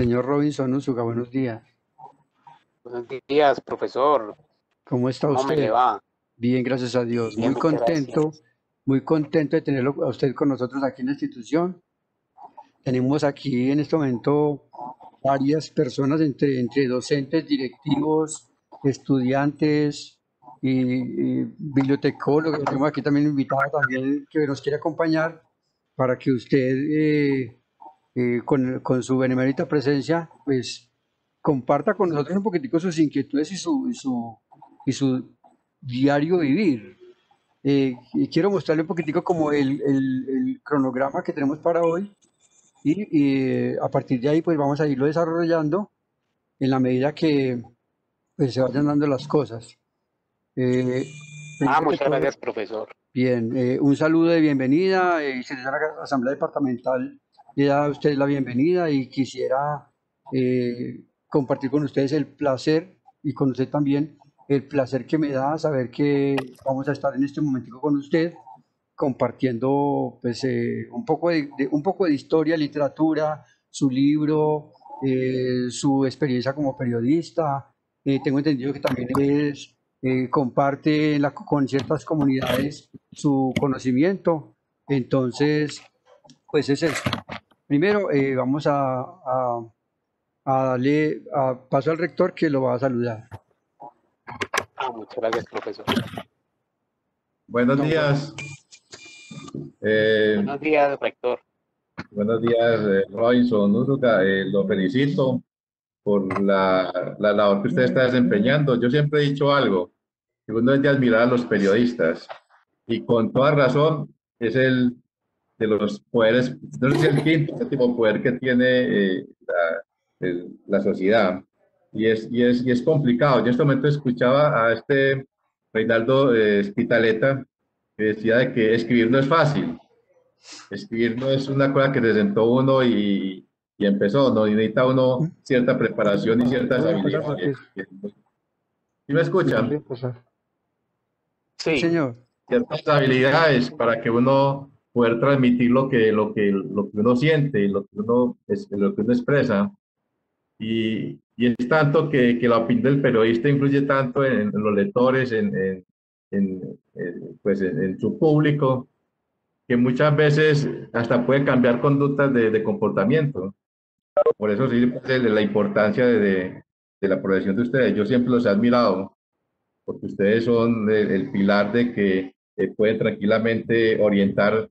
Señor Robinson Usuga, buenos días. Buenos días, profesor. ¿Cómo está ¿Cómo me le usted? va? Bien, gracias a Dios. Bien, muchas gracias. Muy contento de tenerlo a usted con nosotros aquí en la institución. Tenemos aquí en este momento varias personas entre docentes, directivos, estudiantes y bibliotecólogos. Tenemos aquí también invitados también que nos quiere acompañar para que usted con su benemérita presencia, pues comparta con nosotros un poquitico sus inquietudes y su diario vivir. Y quiero mostrarle un poquitico como el cronograma que tenemos para hoy y a partir de ahí pues vamos a irlo desarrollando en la medida que pues, se vayan dando las cosas. Eh, Primero que Muchas todo, gracias, profesor. bien, un saludo de bienvenida. Señora Asamblea Departamental, le da a usted la bienvenida y quisiera compartir con ustedes el placer y con usted también el placer que me da saber que vamos a estar en este momentico con usted compartiendo pues un poco de historia, literatura, su libro, su experiencia como periodista. Tengo entendido que también comparte con ciertas comunidades su conocimiento. Entonces, pues es esto. Primero, vamos a darle paso al rector que lo va a saludar. Muchas gracias, profesor. Buenos Don Juan. días, eh, Buenos días, rector. buenos días, Robinson Uruga. Lo felicito por la labor que usted está desempeñando. Yo siempre he dicho algo, que uno es de admirar a los periodistas y con toda razón es el de los poderes, no sé si el quinto o séptimo poder que tiene la sociedad. Y es complicado. Yo en este momento escuchaba a este Reinaldo Spitaleta que decía de que escribir no es fácil. Escribir no es una cosa que se sentó uno y empezó, no, y necesita uno cierta preparación y ciertas Voy a pasar habilidades. porque ¿Sí me sí, voy escuchan? a pasar. Sí, Sí, señor. Ciertas habilidades para que uno poder transmitir lo que uno siente y lo que uno expresa. Y es tanto que la opinión del periodista influye tanto en los lectores, pues en su público, que muchas veces hasta puede cambiar conductas de comportamiento. Por eso sí, pues, de la importancia de la profesión de ustedes. Yo siempre los he admirado, porque ustedes son el pilar de que pueden tranquilamente orientar,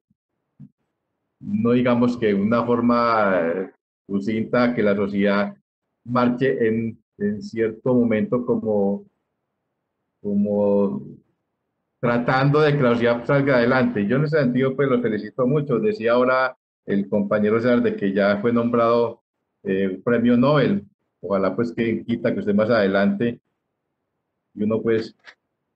no digamos que una forma sucinta, que la sociedad marche en cierto momento como tratando de que la sociedad salga adelante. Yo en ese sentido, pues lo felicito mucho. Decía ahora el compañero César de que ya fue nombrado premio Nobel. Ojalá pues que quita que usted más adelante y uno pues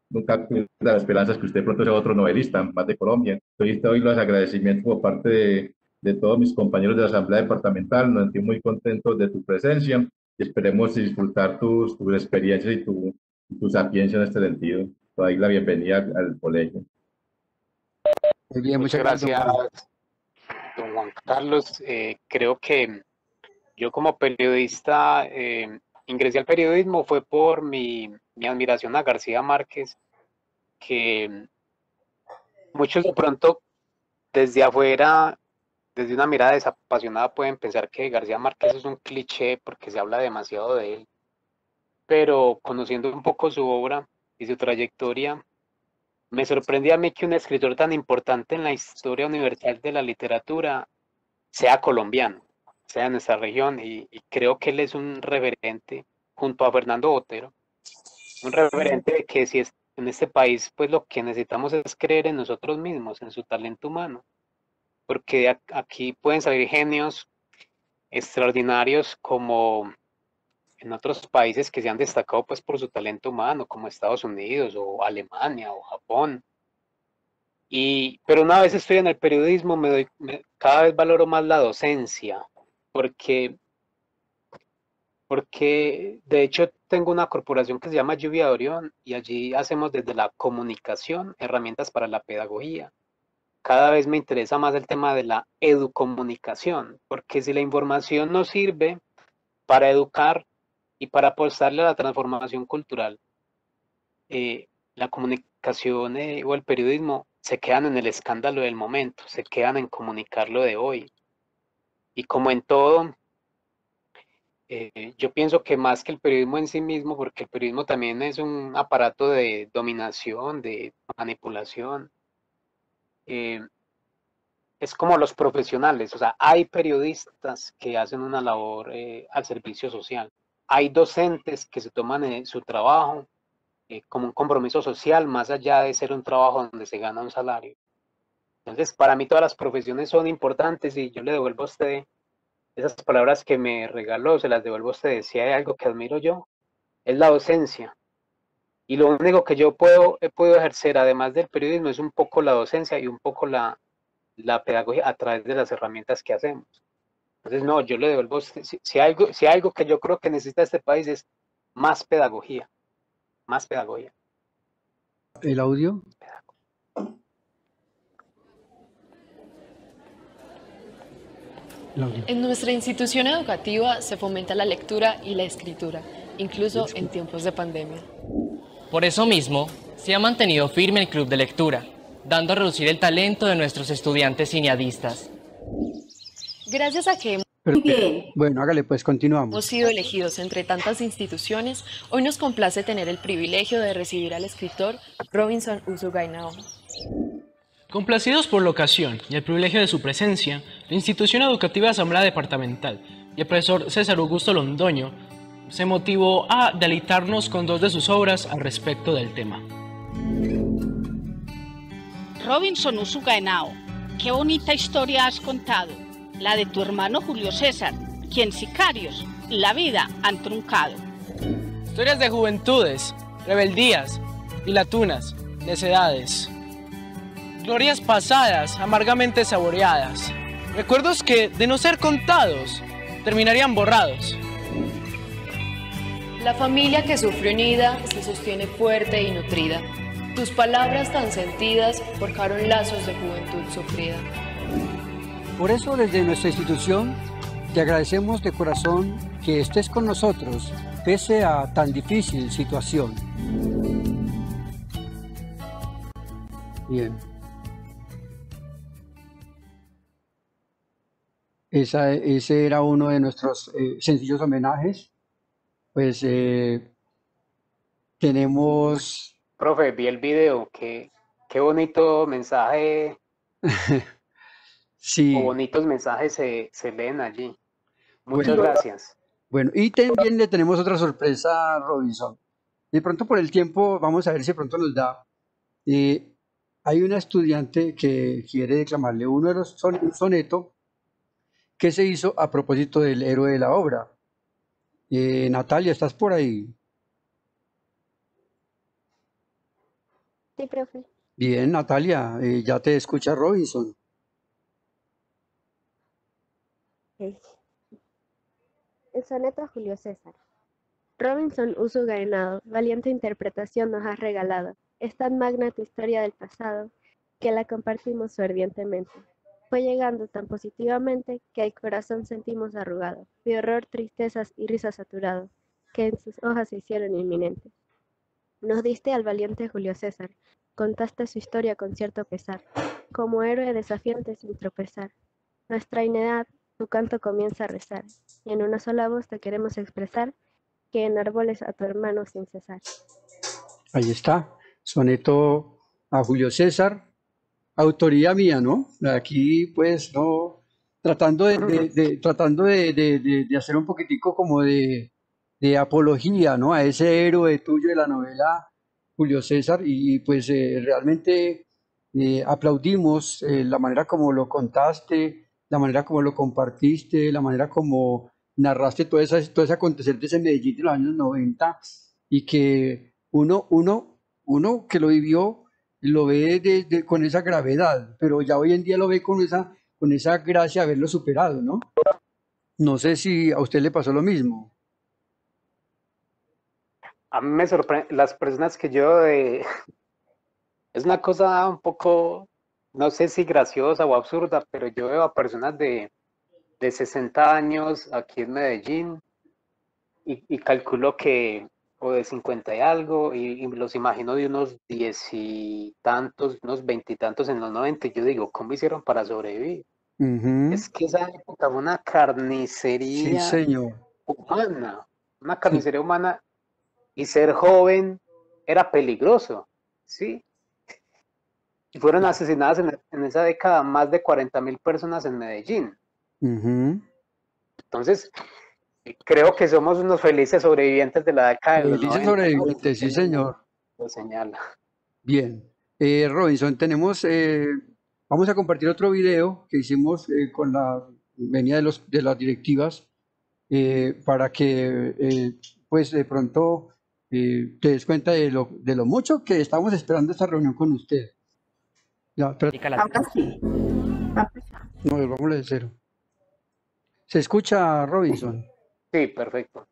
nunca pierde las esperanzas que usted pronto sea otro novelista más de Colombia. Entonces te doy los agradecimientos por parte de todos mis compañeros de la Asamblea Departamental. Nos sentimos muy contentos de tu presencia y esperemos disfrutar tus experiencias y tu sapiencia en este sentido. Te doy la bienvenida al colegio. Muy bien, muchas muchas gracias, don gracias, Juan. don Juan Carlos. Creo que yo como periodista ingresé al periodismo fue por mi admiración a García Márquez, que muchos de pronto desde afuera, desde una mirada desapasionada, pueden pensar que García Márquez es un cliché porque se habla demasiado de él, pero conociendo un poco su obra y su trayectoria, me sorprende a mí que un escritor tan importante en la historia universal de la literatura sea colombiano, sea en nuestra región, y creo que él es un referente junto a Fernando Botero, un referente de que si es en este país, pues lo que necesitamos es creer en nosotros mismos, en su talento humano, porque aquí pueden salir genios extraordinarios como en otros países que se han destacado pues por su talento humano, como Estados Unidos o Alemania o Japón. Pero una vez estoy en el periodismo, cada vez valoro más la docencia, porque, porque de hecho tengo una corporación que se llama Lluvia de Orión y allí hacemos desde la comunicación herramientas para la pedagogía. Cada vez me interesa más el tema de la educomunicación, porque si la información no sirve, para educar y para apostarle a la transformación cultural. La comunicación o el periodismo se quedan en el escándalo del momento, se quedan en comunicar lo de hoy. Y como en todo, yo pienso que más que el periodismo en sí mismo, porque el periodismo también es un aparato de dominación, de manipulación, es como los profesionales, o sea, hay periodistas que hacen una labor al servicio social, hay docentes que se toman su trabajo como un compromiso social, más allá de ser un trabajo donde se gana un salario. Entonces, para mí todas las profesiones son importantes y yo le devuelvo a usted esas palabras que me regaló, se las devuelvo a usted. Si hay algo que admiro yo, es la docencia. Y lo único que yo he podido ejercer, además del periodismo, es un poco la docencia y un poco la pedagogía a través de las herramientas que hacemos. Entonces, no, yo le devuelvo, si hay algo que yo creo que necesita este país es más pedagogía, más pedagogía. ¿El audio? En nuestra institución educativa se fomenta la lectura y la escritura, incluso en tiempos de pandemia. Por eso mismo, se ha mantenido firme el club de lectura, dando a reducir el talento de nuestros estudiantes cineadistas. Gracias a que Bueno, hágale, pues continuamos. hemos sido elegidos entre tantas instituciones, hoy nos complace tener el privilegio de recibir al escritor Robinson Usugainao. Complacidos por la ocasión y el privilegio de su presencia, la institución educativa Asamblea Departamental y el profesor César Augusto Londoño se motivó a deleitarnos con dos de sus obras al respecto del tema. Robinson Usugainao, qué bonita historia has contado, la de tu hermano Julio César, quien sicarios la vida han truncado. Historias de juventudes, rebeldías, pilatunas, necedades. Glorias pasadas, amargamente saboreadas. Recuerdos que, de no ser contados, terminarían borrados. La familia que sufrió unida se sostiene fuerte y nutrida. Tus palabras tan sentidas forjaron lazos de juventud sufrida. Por eso, desde nuestra institución, te agradecemos de corazón que estés con nosotros, pese a tan difícil situación. Bien. Ese era uno de nuestros sencillos homenajes. Pues tenemos... Profe, vi el video, qué bonito mensaje, Sí. o bonitos mensajes se leen allí. Muchas Bueno. gracias. Bueno, y también le tenemos otra sorpresa a Robinson. De pronto por el tiempo, vamos a ver si de pronto nos da. Hay una estudiante que quiere declamarle uno de los un soneto que se hizo a propósito del héroe de la obra. Natalia, ¿estás por ahí? Sí, profe. Bien, Natalia, ya te escucha Robinson. Okay. El soneto a Julio César. Robinson Usugainao, valiente interpretación nos has regalado. Es tan magna tu historia del pasado que la compartimos fervientemente. Fue llegando tan positivamente que el corazón sentimos arrugado, de horror, tristezas y risas saturado, que en sus hojas se hicieron inminentes. Nos diste al valiente Julio César, contaste su historia con cierto pesar, como héroe desafiante sin tropezar. Nuestra inedad, tu canto comienza a rezar, y en una sola voz te queremos expresar, que enarboles a tu hermano sin cesar. Ahí está, soneto a Julio César. Autoría mía, ¿no? Aquí, pues, no, tratando de hacer un poquitico como de apología, ¿no? A ese héroe tuyo de la novela, Julio César, y pues realmente aplaudimos la manera como lo contaste, la manera como lo compartiste, la manera como narraste todo ese acontecer de ese Medellín de los años 90, y que uno que lo vivió, lo ve con esa gravedad, pero ya hoy en día lo ve con esa gracia de haberlo superado, ¿no? No sé si a usted le pasó lo mismo. A mí me sorprende, las personas que yo es una cosa un poco, no sé si graciosa o absurda, pero yo veo a personas de 60 años aquí en Medellín y calculo que, o de 50 y algo, y los imagino de unos 10 y tantos, unos 20 y tantos en los 90, y yo digo, ¿cómo hicieron para sobrevivir? Ujú. Es que esa época fue una Sí, carnicería señor. una Sí. carnicería humana, y ser joven era peligroso, ¿sí? Y fueron asesinadas en esa década más de 40.000 personas en Medellín. Ujú. Entonces, creo que somos unos felices sobrevivientes de la década de los Felices 90, ¿no? sobrevivientes, sí, señor. Lo señala. Bien. Robinson, vamos a compartir otro video que hicimos con la venida de las directivas para que pues de pronto te des cuenta de lo mucho que estamos esperando esta reunión con usted. Ya, América Latina. Ahora sí. no, vámonos de cero. ¿Se escucha, Robinson? Sí, perfecto.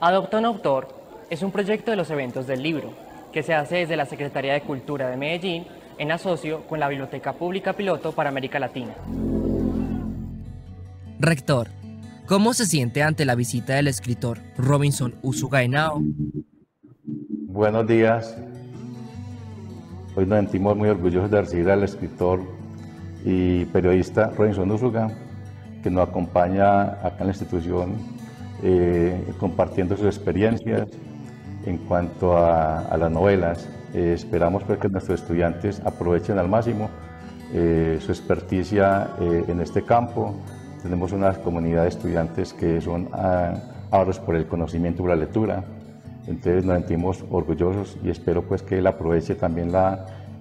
Adopta un autor es un proyecto de los eventos del libro, que se hace desde la Secretaría de Cultura de Medellín en asocio con la Biblioteca Pública Piloto para América Latina. Rector, ¿cómo se siente ante la visita del escritor Robinson Usuga Henao? Buenos días. Hoy nos sentimos muy orgullosos de recibir al escritor y periodista Robinson Usuga, que nos acompaña acá en la institución compartiendo sus experiencias en cuanto a las novelas. Esperamos pues, que nuestros estudiantes aprovechen al máximo su experticia en este campo. Tenemos una comunidad de estudiantes que son ávidos por el conocimiento y la lectura. Entonces nos sentimos orgullosos y espero pues que él aproveche también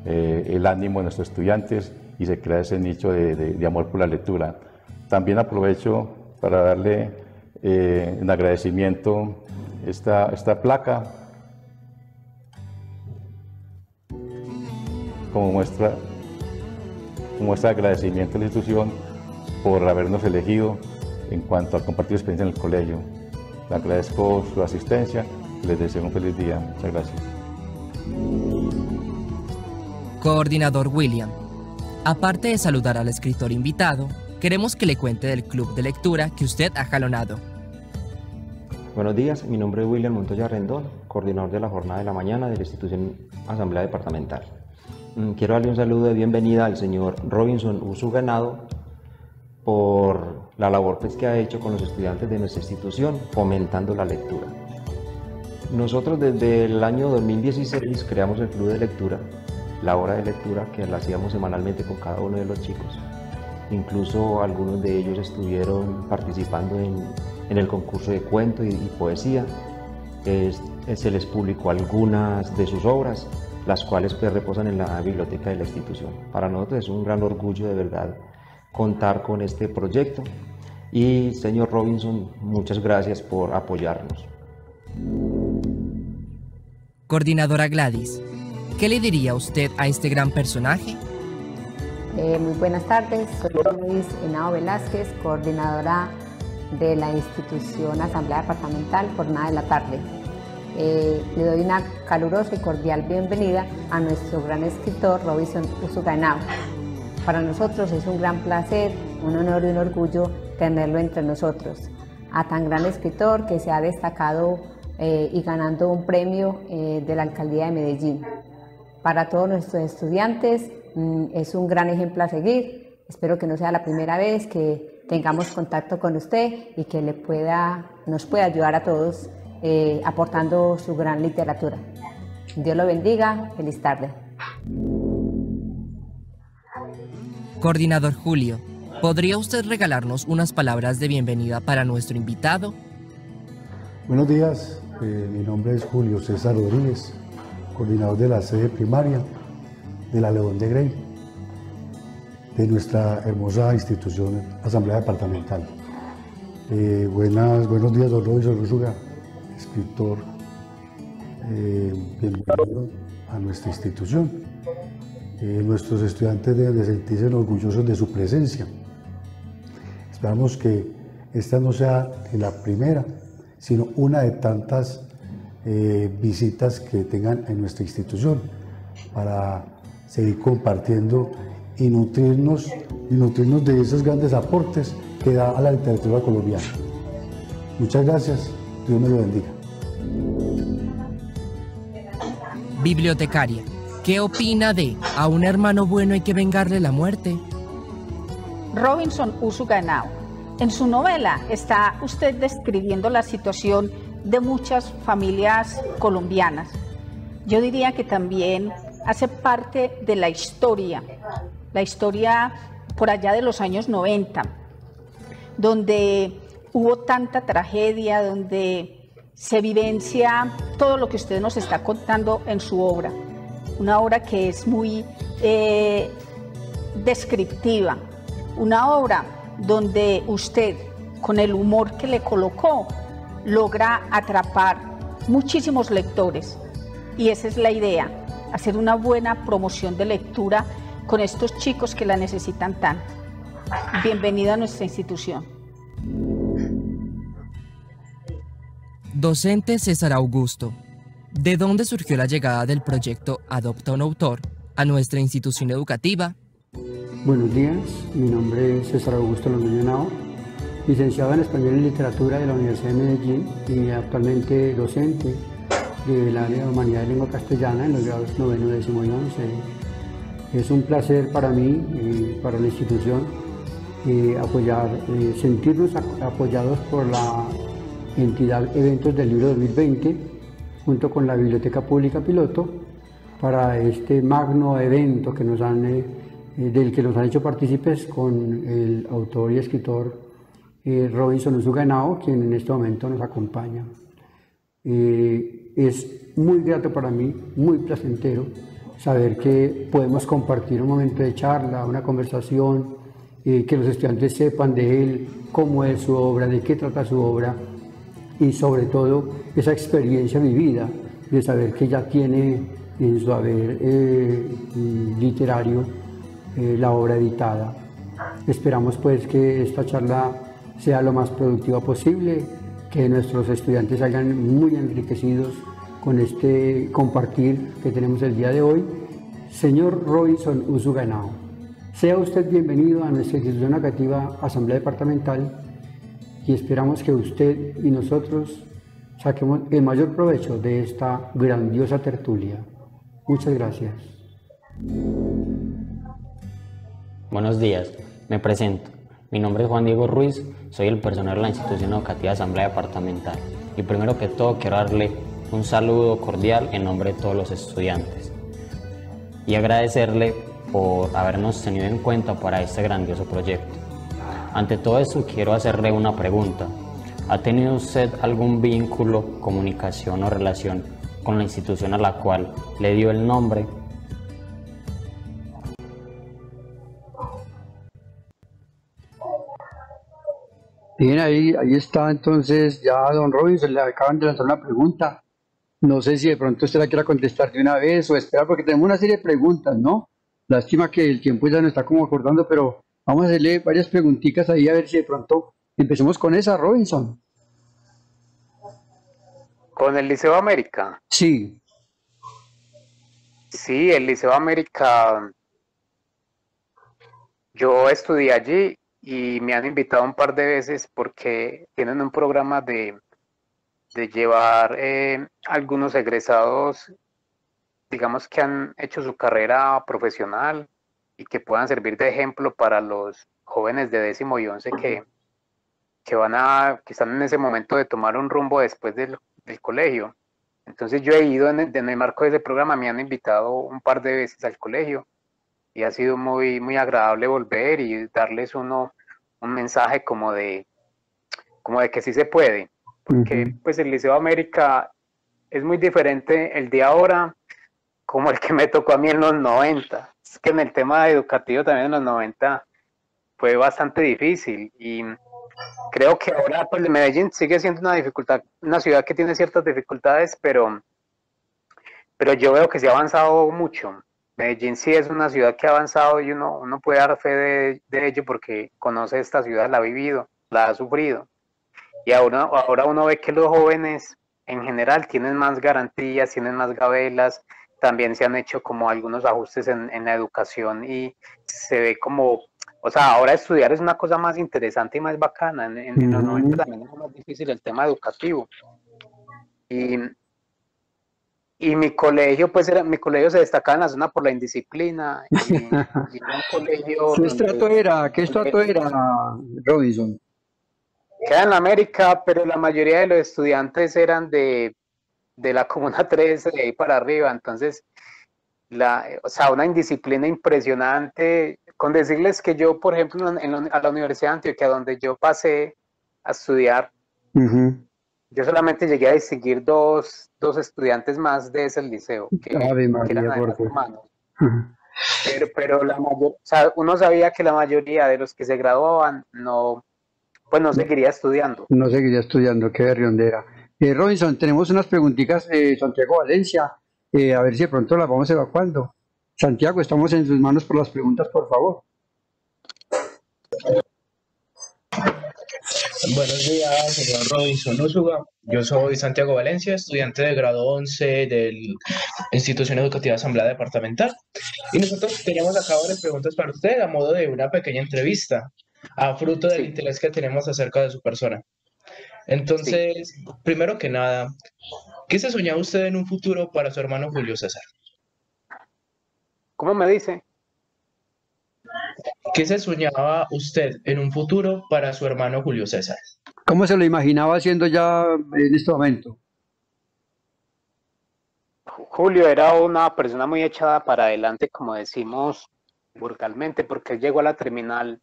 el ánimo de nuestros estudiantes y se crea ese nicho de amor por la lectura. También aprovecho para darle en agradecimiento esta placa como muestra de agradecimiento a la institución por habernos elegido en cuanto a compartir experiencia en el colegio. Le agradezco su asistencia. Les deseo un feliz día. Muchas gracias. Coordinador William, aparte de saludar al escritor invitado, queremos que le cuente del club de lectura que usted ha jalonado. Buenos días, mi nombre es William Montoya Rendón, coordinador de la jornada de la mañana de la institución Asamblea Departamental. Quiero darle un saludo de bienvenida al señor Robinson Usuga Henao por la labor pues, que ha hecho con los estudiantes de nuestra institución, fomentando la lectura. Nosotros desde el año 2016 creamos el club de lectura, la hora de lectura que la hacíamos semanalmente con cada uno de los chicos. Incluso algunos de ellos estuvieron participando en el concurso de cuento y poesía. Se les publicó algunas de sus obras, las cuales pues, reposan en la biblioteca de la institución. Para nosotros es un gran orgullo de verdad contar con este proyecto y señor Robinson, muchas gracias por apoyarnos. Coordinadora Gladys, ¿qué le diría usted a este gran personaje? Muy buenas tardes, soy Luis Henao Velázquez, coordinadora de la institución Asamblea Departamental, jornada de la tarde. Le doy una calurosa y cordial bienvenida a nuestro gran escritor Robinson Usuga Henao. Para nosotros es un gran placer, un honor y un orgullo tenerlo entre nosotros. A tan gran escritor que se ha destacado y ganando un premio de la Alcaldía de Medellín. Para todos nuestros estudiantes es un gran ejemplo a seguir. Espero que no sea la primera vez que tengamos contacto con usted y que nos pueda ayudar a todos aportando su gran literatura. Dios lo bendiga. Feliz tarde. Coordinador Julio, ¿podría usted regalarnos unas palabras de bienvenida para nuestro invitado? Buenos días, mi nombre es Julio César Rodríguez, coordinador de la sede primaria de la León de Grey, de nuestra hermosa institución Asamblea Departamental. Buenos días, don Robinson Usuga, escritor, bienvenido a nuestra institución. Nuestros estudiantes deben de sentirse orgullosos de su presencia. Esperamos que esta no sea la primera, sino una de tantas visitas que tengan en nuestra institución para seguir compartiendo y nutrirnos y nutrirnos de esos grandes aportes que da a la literatura colombiana. Muchas gracias, Dios me lo bendiga. Bibliotecaria, ¿qué opina de a un hermano bueno hay que vengarle la muerte? Robinson Usuga Henao. En su novela está usted describiendo la situación de muchas familias colombianas. Yo diría que también hace parte de la historia por allá de los años 90, donde hubo tanta tragedia, donde se vivencia todo lo que usted nos está contando en su obra. Una obra que es muy descriptiva, una obra donde usted, con el humor que le colocó, logra atrapar muchísimos lectores. Y esa es la idea, hacer una buena promoción de lectura con estos chicos que la necesitan tanto. Bienvenido a nuestra institución. Docente César Augusto, ¿de dónde surgió la llegada del proyecto Adopta un Autor a nuestra institución educativa? Buenos días, mi nombre es César Augusto Londoño Henao, licenciado en Español y Literatura de la Universidad de Medellín y actualmente docente del área de Humanidad y Lengua Castellana en los grados 9, 10 y 11. Es un placer para mí y para la institución sentirnos apoyados por la entidad Eventos del Libro 2020 junto con la Biblioteca Pública Piloto para este magno evento que del que nos han hecho partícipes con el autor y escritor Robinson Usuga Henao, quien en este momento nos acompaña. Es muy grato para mí, muy placentero, saber que podemos compartir un momento de charla, una conversación, que los estudiantes sepan de él, cómo es su obra, de qué trata su obra y sobre todo esa experiencia vivida de saber que ya tiene en su haber literario la obra editada. Esperamos pues que esta charla sea lo más productiva posible, que nuestros estudiantes salgan muy enriquecidos con este compartir que tenemos el día de hoy. Señor Robinson Usuga Henao, sea usted bienvenido a nuestra institución educativa Asamblea Departamental y esperamos que usted y nosotros saquemos el mayor provecho de esta grandiosa tertulia. Muchas gracias. Buenos días, me presento. Mi nombre es Juan Diego Ruiz, soy el personal de la institución educativa Asamblea Departamental y primero que todo quiero darle un saludo cordial en nombre de todos los estudiantes y agradecerle por habernos tenido en cuenta para este grandioso proyecto. Ante todo esto quiero hacerle una pregunta. ¿Ha tenido usted algún vínculo, comunicación o relación con la institución a la cual le dio el nombre? Bien, ahí está entonces ya don Robinson, le acaban de lanzar una pregunta. No sé si de pronto usted la quiera contestar de una vez o esperar, porque tenemos una serie de preguntas, ¿no? Lástima que el tiempo ya no está como acordando, pero vamos a hacerle varias preguntitas ahí a ver si de pronto empecemos con esa, Robinson. ¿Con el Liceo América? Sí. Sí, el Liceo América, yo estudié allí y me han invitado un par de veces porque tienen un programa de llevar algunos egresados, digamos, que han hecho su carrera profesional y que puedan servir de ejemplo para los jóvenes de 10º y 11 que están en ese momento de tomar un rumbo después del colegio. Entonces yo he ido en el marco de ese programa, me han invitado un par de veces al colegio y ha sido muy, muy agradable volver y darles un mensaje como de que sí se puede, porque pues el Liceo América es muy diferente el de ahora como el que me tocó a mí en los 90. Es que en el tema educativo también en los 90 fue bastante difícil y creo que ahora pues Medellín sigue siendo una ciudad que tiene ciertas dificultades, pero yo veo que se ha avanzado mucho. Medellín sí es una ciudad que ha avanzado y uno puede dar fe de ello porque conoce esta ciudad, la ha vivido, la ha sufrido. Y ahora uno ve que los jóvenes en general tienen más garantías, tienen más gabelas, también se han hecho como algunos ajustes en la educación y se ve como o sea, ahora estudiar es una cosa más interesante y más bacana. En los 90 también era más difícil el tema educativo. Y, y mi colegio, pues mi colegio se destacaba en la zona por la indisciplina. Y era un colegio ¿Qué estrato era, Robinson? queda en América, pero la mayoría de los estudiantes eran de la Comuna 13, de ahí para arriba. Entonces, o sea, una indisciplina impresionante. Con decirles que yo, por ejemplo, a la Universidad de Antioquia, donde yo pasé a estudiar, yo solamente llegué a distinguir dos estudiantes más de ese liceo, que eran además hermanos. Pero o sea, uno sabía que la mayoría de los que se graduaban no seguiría estudiando. No seguiría estudiando, qué berriondera. Robinson, tenemos unas preguntitas de Santiago Valencia, a ver si de pronto las vamos evacuando. Santiago, estamos en sus manos por las preguntas, por favor. Buenos días, señor Robinson Úsuga. Yo soy Santiago Valencia, estudiante de grado 11 del Institución Educativa Asamblea Departamental. Y nosotros teníamos acá varias preguntas para usted a modo de una pequeña entrevista, a fruto del interés que tenemos acerca de su persona. Entonces, primero que nada, ¿qué se soñaba usted en un futuro para su hermano Julio César? ¿Cómo me dice? ¿Qué se soñaba usted en un futuro para su hermano Julio César? ¿Cómo se lo imaginaba haciendo ya en este momento? Julio era una persona muy echada para adelante, como decimos vulgarmente, porque él llegó a la terminal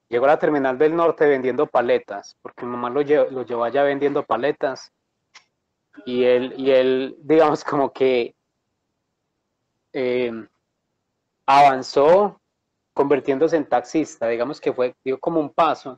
del norte vendiendo paletas, porque mi mamá lo llevó allá vendiendo paletas, y él digamos, como que avanzó convirtiéndose en taxista, digamos que dio como un paso.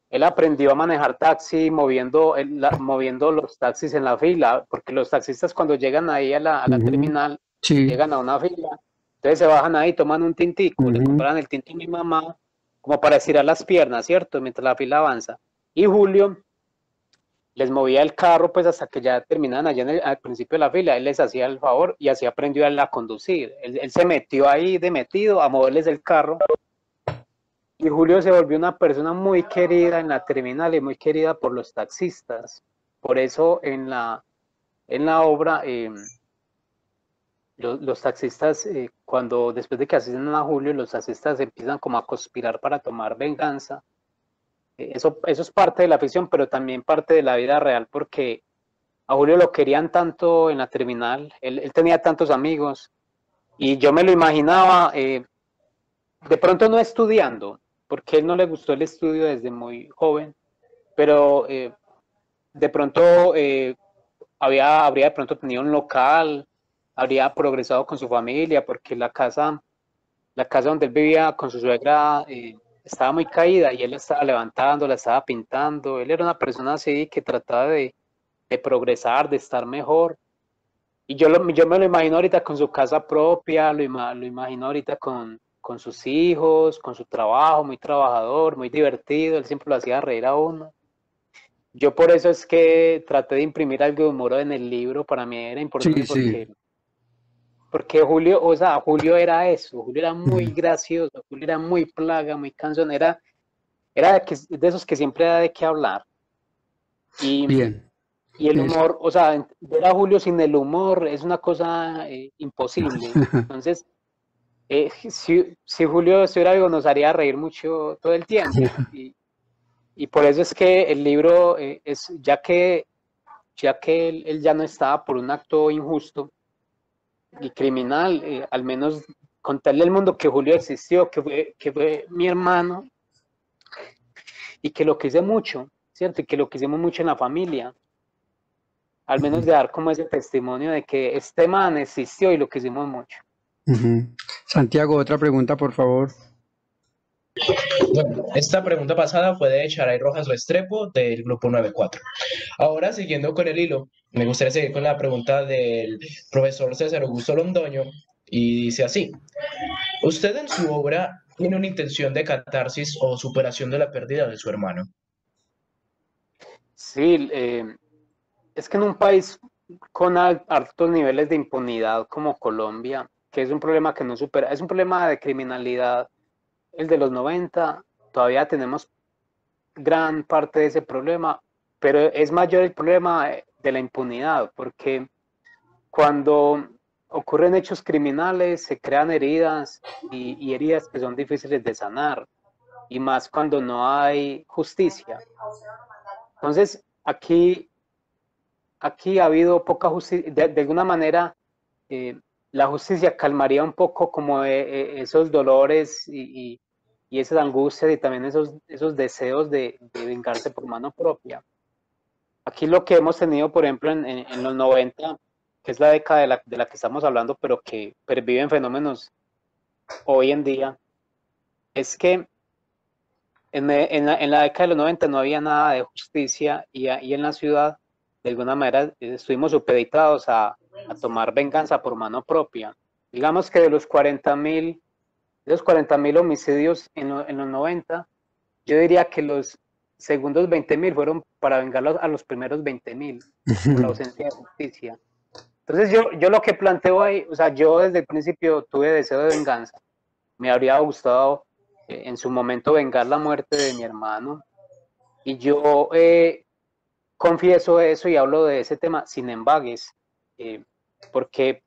Él aprendió a manejar taxi moviendo los taxis en la fila, porque los taxistas cuando llegan ahí a la terminal, llegan a una fila, entonces se bajan ahí, toman un tintico, le compran el tinto a mi mamá, como para estirar las piernas, ¿cierto? Mientras la fila avanza. Y Julio les movía el carro pues hasta que ya terminaban allá al principio de la fila, él les hacía el favor y así aprendió a conducir. Él se metió ahí de metido a moverles el carro, y Julio se volvió una persona muy querida en la terminal y muy querida por los taxistas. Por eso en la obra los taxistas, cuando después de que asesinan a Julio, los taxistas empiezan como a conspirar para tomar venganza. Eso es parte de la ficción, pero también parte de la vida real, porque a Julio lo querían tanto en la terminal, él tenía tantos amigos, y yo me lo imaginaba, de pronto no estudiando, porque a él no le gustó el estudio desde muy joven, pero de pronto habría de pronto tenido un local, habría progresado con su familia, porque la casa donde él vivía con su suegra estaba muy caída y él la estaba levantando, la estaba pintando. Él era una persona así que trataba de progresar, de estar mejor. Y yo me lo imagino ahorita con su casa propia, lo imagino ahorita con sus hijos, con su trabajo, muy trabajador, muy divertido. Él siempre lo hacía reír a uno. Yo por eso es que traté de imprimir algo de humor en el libro. Para mí era importante porque Julio, o sea, Julio era eso. Julio era muy gracioso, Julio era muy plaga, muy cansón, era de esos que siempre da de qué hablar. Y el humor, o sea, ver a Julio sin el humor es una cosa imposible. Entonces, si Julio estuviera vivo nos haría reír mucho todo el tiempo. Y por eso es que el libro, ya que él ya no estaba por un acto injusto y criminal, al menos contarle al mundo que Julio existió, que fue mi hermano, y que lo quise mucho, ¿cierto? Y que lo quisimos mucho en la familia. Al menos de dar como ese testimonio de que este man existió y lo quisimos mucho. Santiago, otra pregunta, por favor. Bueno, esta pregunta pasada fue de Charay Rojas Restrepo del grupo 94. Ahora, siguiendo con el hilo, me gustaría seguir con la pregunta del profesor César Augusto Londoño, y dice así: ¿usted en su obra tiene una intención de catarsis o superación de la pérdida de su hermano? Sí, es que en un país con altos niveles de impunidad como Colombia, que es un problema que no supera, es un problema de criminalidad el de los 90, todavía tenemos gran parte de ese problema, pero es mayor el problema de la impunidad, porque cuando ocurren hechos criminales se crean heridas y heridas que son difíciles de sanar, y más cuando no hay justicia. Entonces, aquí ha habido poca justicia, de alguna manera la justicia calmaría un poco como esos dolores y esas angustias y también esos deseos de vengarse por mano propia. Aquí lo que hemos tenido, por ejemplo, en los 90, que es la década de la que estamos hablando, pero que perviven fenómenos hoy en día, es que en la década de los 90 no había nada de justicia y en la ciudad, de alguna manera, estuvimos supeditados a tomar venganza por mano propia. Digamos que de los 40.000 homicidios en los 90, yo diría que los segundos 20.000 fueron para vengar a los primeros 20.000 por la ausencia de justicia. Entonces yo lo que planteo ahí, o sea, yo desde el principio tuve deseo de venganza. Me habría gustado en su momento vengar la muerte de mi hermano, y yo confieso eso y hablo de ese tema sin embagues, porque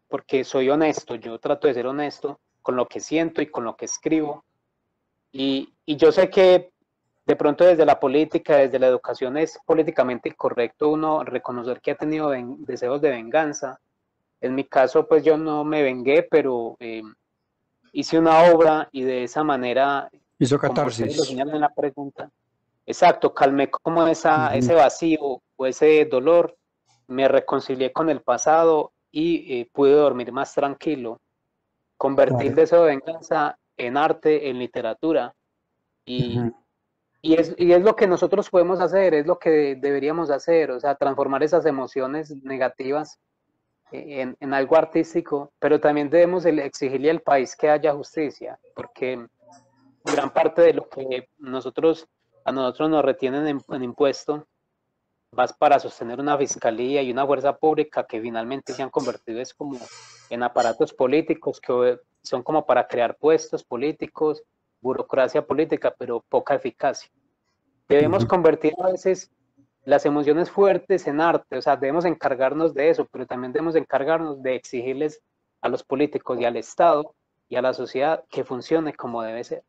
soy honesto, yo trato de ser honesto con lo que siento y con lo que escribo, y yo sé que de pronto desde la política, desde la educación es políticamente incorrecto uno reconocer que ha tenido deseos de venganza. En mi caso, pues yo no me vengué, pero hice una obra y de esa manera, hizo como ustedes lo catarsis. señalan en la pregunta, exacto, calmé como ese vacío o ese dolor, me reconcilié con el pasado y pude dormir más tranquilo. Convertí el deseo de venganza en arte, en literatura, y es lo que nosotros podemos hacer, es lo que deberíamos hacer, o sea, transformar esas emociones negativas en algo artístico, pero también debemos exigirle al país que haya justicia, porque gran parte de lo que a nosotros nos retienen en impuesto vas para sostener una fiscalía y una fuerza pública que finalmente se han convertido como en aparatos políticos que son como para crear puestos políticos, burocracia política, pero poca eficacia. Debemos convertir a veces las emociones fuertes en arte, o sea, debemos encargarnos de eso, pero también debemos encargarnos de exigirles a los políticos y al Estado y a la sociedad que funcione como debe ser.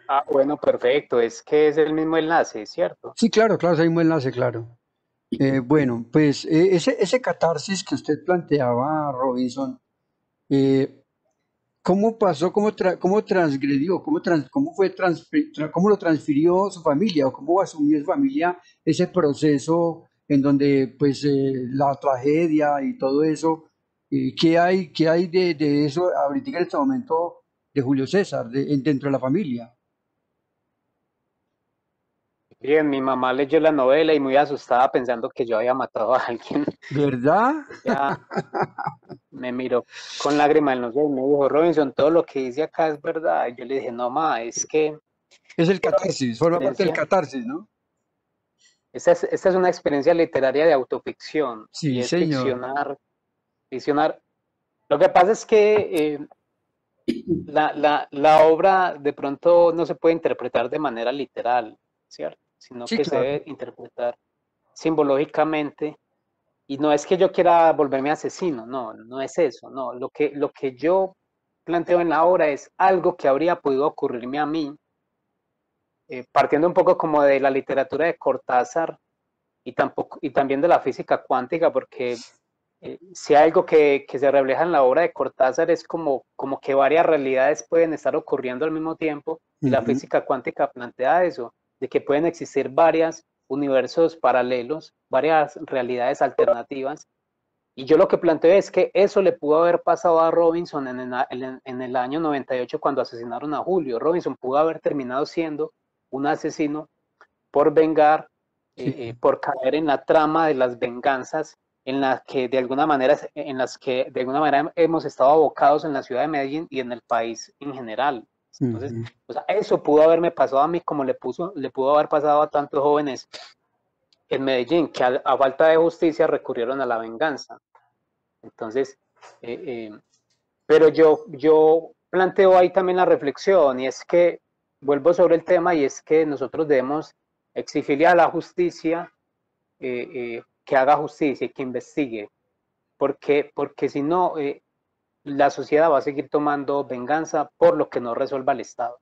Ah, bueno, perfecto, es que es el mismo enlace, ¿cierto? Sí, claro, es el mismo enlace, claro. Bueno, pues ese catarsis que usted planteaba, Robinson, ¿cómo pasó, cómo transgredió, cómo lo transfirió su familia o cómo asumió su familia ese proceso en donde pues la tragedia y todo eso, qué hay de eso ahorita en este momento de Julio César dentro de la familia? Bien, mi mamá leyó la novela y muy asustada pensando que yo había matado a alguien. ¿Verdad? Ya me miró con lágrimas en los ojos y me dijo, Robinson, todo lo que dice acá es verdad. Y yo le dije, no, ma, es que... Es el catarsis, forma parte del catarsis, ¿no? Esta es una experiencia literaria de autoficción. Sí, y es señor. ficcionar. Lo que pasa es que la obra de pronto no se puede interpretar de manera literal, ¿cierto? Sino Sí, que se claro. debe interpretar simbológicamente. Y no es que yo quiera volverme asesino, no es eso, no. Lo que yo planteo en la obra es algo que habría podido ocurrirme a mí, partiendo un poco como de la literatura de Cortázar y también de la física cuántica, porque si hay algo que se refleja en la obra de Cortázar es como que varias realidades pueden estar ocurriendo al mismo tiempo, y la física cuántica plantea eso, de que pueden existir varios universos paralelos, varias realidades alternativas, y yo lo que planteo es que eso le pudo haber pasado a Robinson en el año 98 cuando asesinaron a Julio. Robinson pudo haber terminado siendo un asesino por vengar, por caer en la trama de las venganzas en las que de alguna manera hemos estado abocados en la ciudad de Medellín y en el país en general. Entonces, o sea, eso pudo haberme pasado a mí como le pudo haber pasado a tantos jóvenes en Medellín, que a falta de justicia recurrieron a la venganza. Entonces, pero yo planteo ahí también la reflexión, y es que, vuelvo sobre el tema, y es que nosotros debemos exigirle a la justicia que haga justicia y que investigue, porque si no, la sociedad va a seguir tomando venganza por lo que no resuelva el Estado.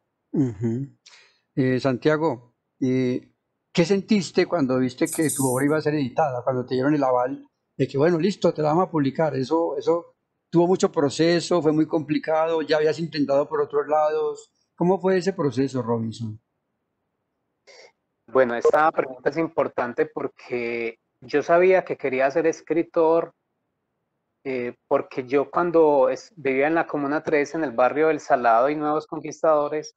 Santiago, ¿qué sentiste cuando viste que tu obra iba a ser editada, cuando te dieron el aval de que, bueno, listo, te la vamos a publicar? Eso tuvo mucho proceso, fue muy complicado, ya habías intentado por otros lados. ¿Cómo fue ese proceso, Robinson? Bueno, esta pregunta es importante porque yo sabía que quería ser escritor, porque yo cuando vivía en la Comuna 3, en el barrio del Salado y Nuevos Conquistadores,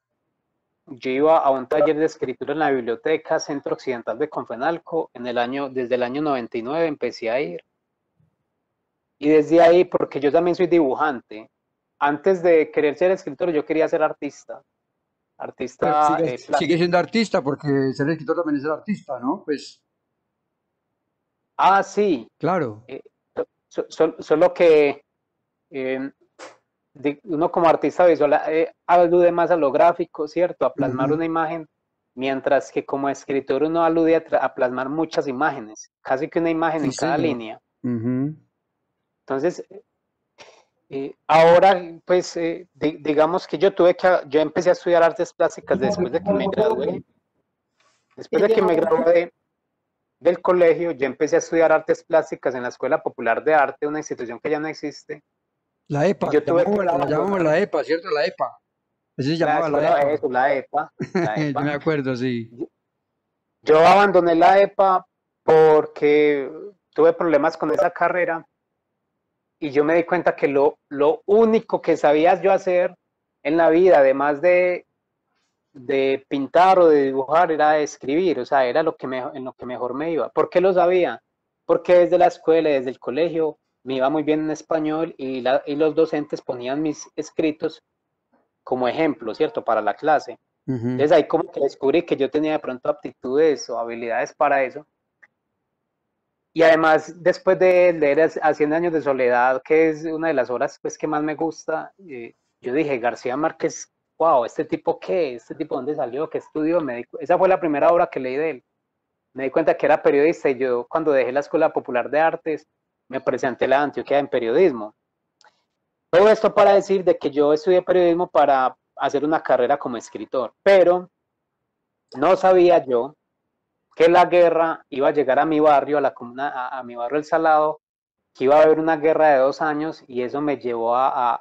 yo iba a un taller de escritura en la biblioteca Centro Occidental de Confenalco desde el año 99 empecé a ir. Y desde ahí, porque yo también soy dibujante, antes de querer ser escritor yo quería ser artista. Artista sigue siendo artista, porque ser escritor también es ser artista, ¿no? Pues. Ah, sí. Claro. Solo que uno como artista visual alude más a lo gráfico, ¿cierto? A plasmar una imagen, mientras que como escritor uno alude a plasmar muchas imágenes, casi que una imagen en cada línea. Entonces, ahora, pues, digamos que yo empecé a estudiar artes plásticas después de que me gradué. Después de que me gradué del colegio, yo empecé a estudiar artes plásticas en la Escuela Popular de Arte, una institución que ya no existe. La EPA, la llamamos la EPA, ¿cierto? La EPA. Eso se llamaba la EPA. Eso, la EPA. Yo me acuerdo, sí. Yo abandoné la EPA porque tuve problemas con esa carrera y yo me di cuenta que lo único que sabía yo hacer en la vida, además de pintar o de dibujar, era escribir, o sea, era en lo que mejor me iba. ¿Por qué lo sabía? Porque desde la escuela, desde el colegio, me iba muy bien en español y los docentes ponían mis escritos como ejemplo, ¿cierto? Para la clase. Entonces ahí como que descubrí que yo tenía de pronto aptitudes o habilidades para eso. Y además, después de leer A 100 años de soledad, que es una de las obras pues, que más me gusta, yo dije, García Márquez, wow, ¿este tipo qué? ¿Este tipo dónde salió? ¿Qué estudió? Esa fue la primera obra que leí de él. Me di cuenta que era periodista y yo cuando dejé la Escuela Popular de Artes, me presenté a la Antioquia en periodismo. Todo esto para decir de que yo estudié periodismo para hacer una carrera como escritor, pero no sabía yo que la guerra iba a llegar a mi barrio, a mi barrio El Salado, que iba a haber una guerra de 2 años y eso me llevó a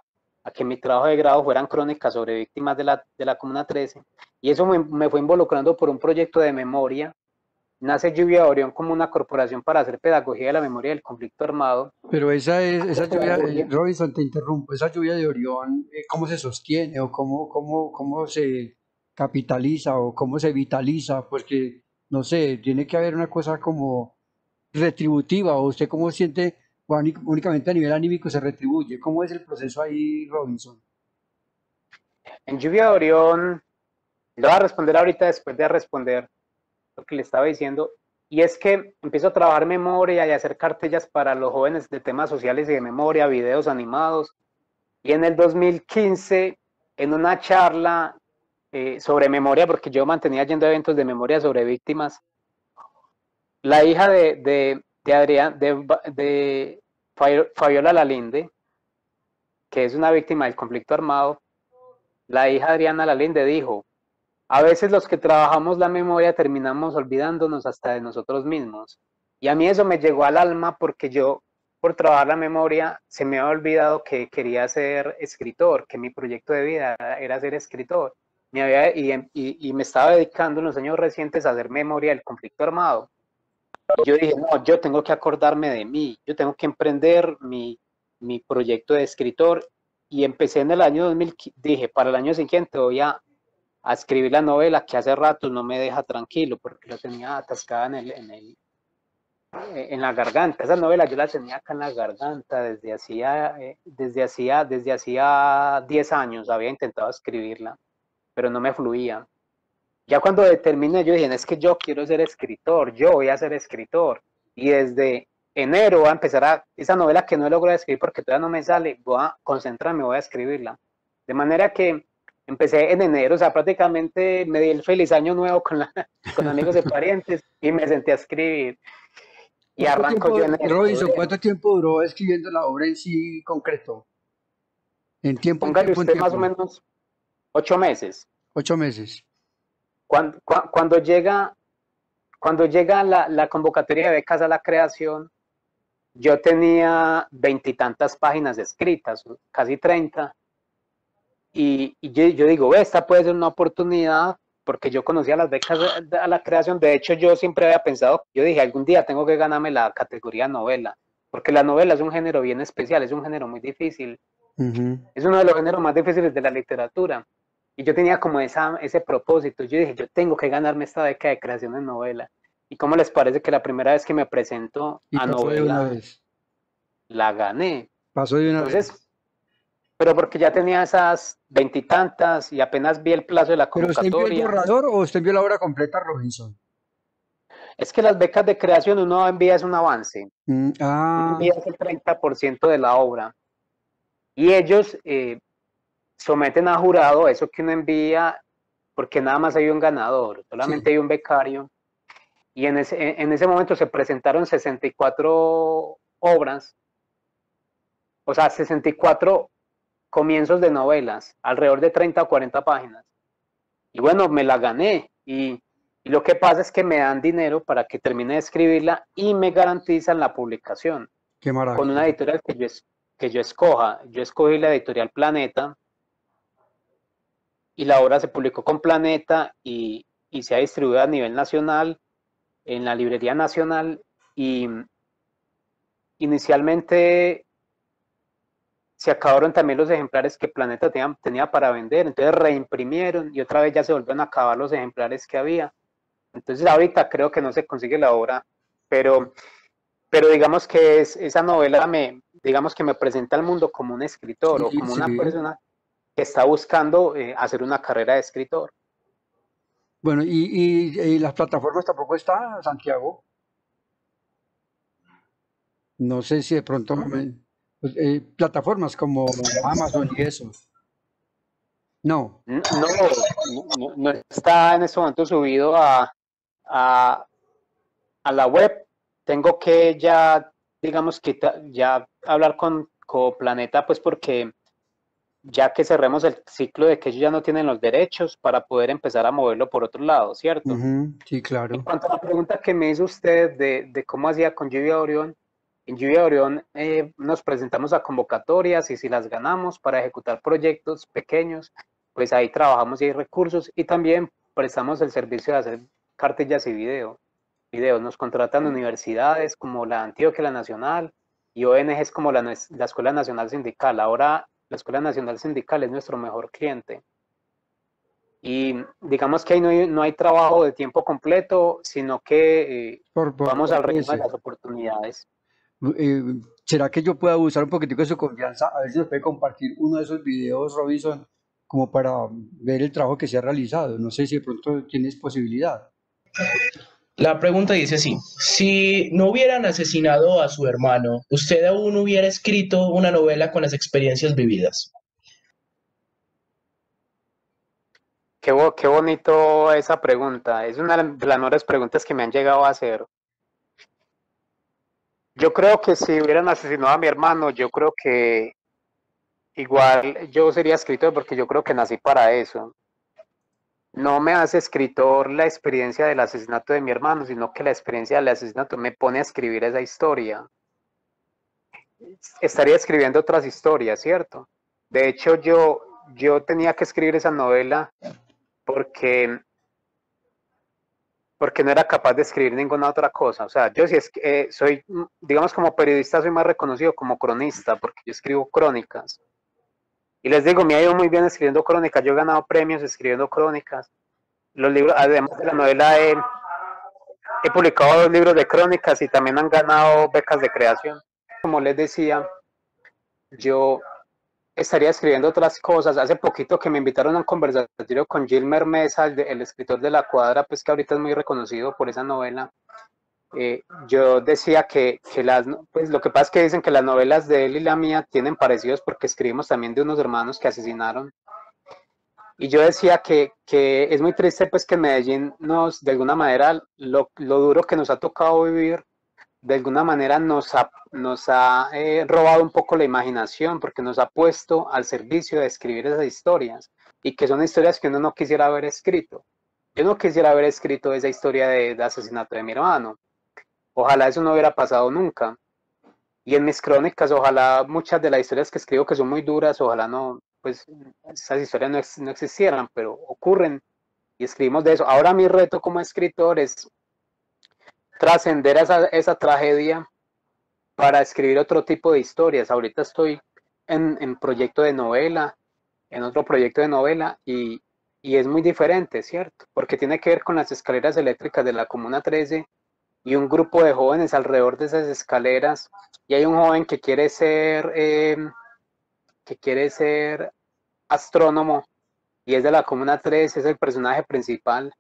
que mi trabajo de grado fueran crónicas sobre víctimas de la Comuna 13 y eso me fue involucrando por un proyecto de memoria. Nace Lluvia de Orión como una corporación para hacer pedagogía de la memoria del conflicto armado. Pero esa lluvia, Robinson, te interrumpo, esa lluvia de Orión, ¿cómo se sostiene o cómo se capitaliza o cómo se vitaliza? Porque, no sé, tiene que haber una cosa como retributiva, o usted cómo siente, o únicamente a nivel anímico se retribuye. ¿Cómo es el proceso ahí, Robinson? En Lluvia de Orión, lo voy a responder ahorita después de responder lo que le estaba diciendo, y es que empiezo a trabajar memoria y a hacer cartillas para los jóvenes de temas sociales y de memoria, videos animados, y en el 2015, en una charla sobre memoria, porque yo mantenía yendo a eventos de memoria sobre víctimas, la hija de Fabiola Lalinde, que es una víctima del conflicto armado, la hija Adriana Lalinde dijo, a veces los que trabajamos la memoria terminamos olvidándonos hasta de nosotros mismos. Y a mí eso me llegó al alma porque yo, por trabajar la memoria, se me había olvidado que quería ser escritor, que mi proyecto de vida era ser escritor. Y me estaba dedicando en los años recientes a hacer memoria del conflicto armado. Y yo dije, no, yo tengo que acordarme de mí, yo tengo que emprender mi proyecto de escritor. Y empecé en el año 2000, dije, para el año siguiente voy a escribir la novela que hace rato no me deja tranquilo porque la tenía atascada en la garganta. Esa novela yo la tenía acá en la garganta desde hacía 10 años, había intentado escribirla, pero no me fluía. Ya cuando determiné, yo dije, es que yo quiero ser escritor, yo voy a ser escritor. Y desde enero voy a empezar esa novela que no he logrado escribir porque todavía no me sale, voy a concentrarme, voy a escribirla. De manera que empecé en enero, o sea, prácticamente me di el feliz año nuevo con amigos y parientes y me senté a escribir. Y arranco yo en enero. Robinson, ¿cuánto tiempo duró escribiendo la obra en sí concreto? En tiempo, Póngale usted más o menos 8 meses. 8 meses. Cuando llega la convocatoria de becas a la creación, yo tenía 20 y tantas páginas escritas, casi 30, y yo digo, esta puede ser una oportunidad, porque yo conocía las becas a la creación. De hecho, yo siempre había pensado, yo dije, algún día tengo que ganarme la categoría novela, porque la novela es un género bien especial, es un género muy difícil, es uno de los géneros más difíciles de la literatura. Y yo tenía como ese propósito. Yo dije, yo tengo que ganarme esta beca de creación en novela. ¿Y cómo les parece que la primera vez que me presento a novela, la gané? Pasó de una vez. Pero porque ya tenía esas 20 y tantas y apenas vi el plazo de la convocatoria. ¿Pero usted envió el borrador o usted envió la obra completa, Robinson? Es que las becas de creación uno envía es un avance. Uno envía es el 30% de la obra. Y ellos someten a jurado eso que uno envía, porque nada más hay un ganador, solamente hay un becario. Y en ese momento se presentaron 64 obras, o sea, 64 comienzos de novelas, alrededor de 30 o 40 páginas. Y bueno, me la gané. Y lo que pasa es que me dan dinero para que termine de escribirla y me garantizan la publicación. Qué maravilla. Con una editorial que yo escoja. Yo escogí la editorial Planeta, y la obra se publicó con Planeta y se ha distribuido a nivel nacional, en la Librería Nacional, y inicialmente se acabaron también los ejemplares que Planeta tenía para vender, entonces reimprimieron y otra vez ya se volvieron a acabar los ejemplares que había. Entonces ahorita creo que no se consigue la obra, pero digamos que esa novela digamos que me presenta al mundo como un escritor, o como una persona que está buscando hacer una carrera de escritor. Bueno, y las plataformas tampoco está, Santiago. No sé si de pronto plataformas como Amazon y eso. No. No está en este momento subido a la web. Tengo que ya, digamos que ya hablar con Planeta, pues porque ya que cerremos el ciclo de que ellos ya no tienen los derechos para poder empezar a moverlo por otro lado, ¿cierto? Sí, claro. En cuanto a la pregunta que me hizo usted de cómo hacía con Lluvia Orión, en Lluvia Orión nos presentamos a convocatorias y si las ganamos para ejecutar proyectos pequeños, pues ahí trabajamos y hay recursos, y también prestamos el servicio de hacer cartillas y videos. Nos contratan universidades como la Antioquia, la Nacional, y ONGs como la Escuela Nacional Sindical. Ahora la Escuela Nacional Sindical es nuestro mejor cliente. Y digamos que ahí no hay trabajo de tiempo completo, sino que vamos al ritmo de las oportunidades. ¿Será que yo pueda usar un poquitico de su confianza? A ver si nos puede compartir uno de esos videos, Robinson, como para ver el trabajo que se ha realizado. No sé si de pronto tienes posibilidad. La pregunta dice así: si no hubieran asesinado a su hermano, ¿usted aún hubiera escrito una novela con las experiencias vividas? Qué bonito esa pregunta. Es una de las mejores preguntas que me han llegado a hacer. Yo creo que si hubieran asesinado a mi hermano, yo creo que igual yo sería escritor, porque yo creo que nací para eso. No me hace escritor la experiencia del asesinato de mi hermano, sino que la experiencia del asesinato me pone a escribir esa historia. Estaría escribiendo otras historias, ¿cierto? De hecho, yo tenía que escribir esa novela porque no era capaz de escribir ninguna otra cosa. O sea, yo sí soy, digamos, como periodista soy más reconocido como cronista, porque yo escribo crónicas. Y les digo, me ha ido muy bien escribiendo crónicas. Yo he ganado premios escribiendo crónicas. Los libros, además de la novela, he publicado 2 libros de crónicas y también han ganado becas de creación. Como les decía, yo estaría escribiendo otras cosas. Hace poquito que me invitaron a un conversatorio con Gilmer Mesa, el escritor de La Cuadra, pues que ahorita es muy reconocido por esa novela. Yo decía que pues lo que pasa es que dicen que las novelas de él y la mía tienen parecidos porque escribimos también de unos hermanos que asesinaron. Y yo decía que es muy triste pues que en Medellín de alguna manera, lo duro que nos ha tocado vivir, de alguna manera nos ha robado un poco la imaginación, porque nos ha puesto al servicio de escribir esas historias, y que son historias que uno no quisiera haber escrito. Yo no quisiera haber escrito esa historia de asesinato de mi hermano. Ojalá eso no hubiera pasado nunca. Y en mis crónicas, ojalá muchas de las historias que escribo que son muy duras, ojalá no, pues esas historias no existieran, pero ocurren y escribimos de eso. Ahora mi reto como escritor es trascender esa tragedia para escribir otro tipo de historias. Ahorita estoy en proyecto de novela, en otro proyecto de novela, y es muy diferente, ¿cierto? Porque tiene que ver con las escaleras eléctricas de la Comuna 13 y un grupo de jóvenes alrededor de esas escaleras, y hay un joven que quiere ser astrónomo, y es de la Comuna 13, es el personaje principal.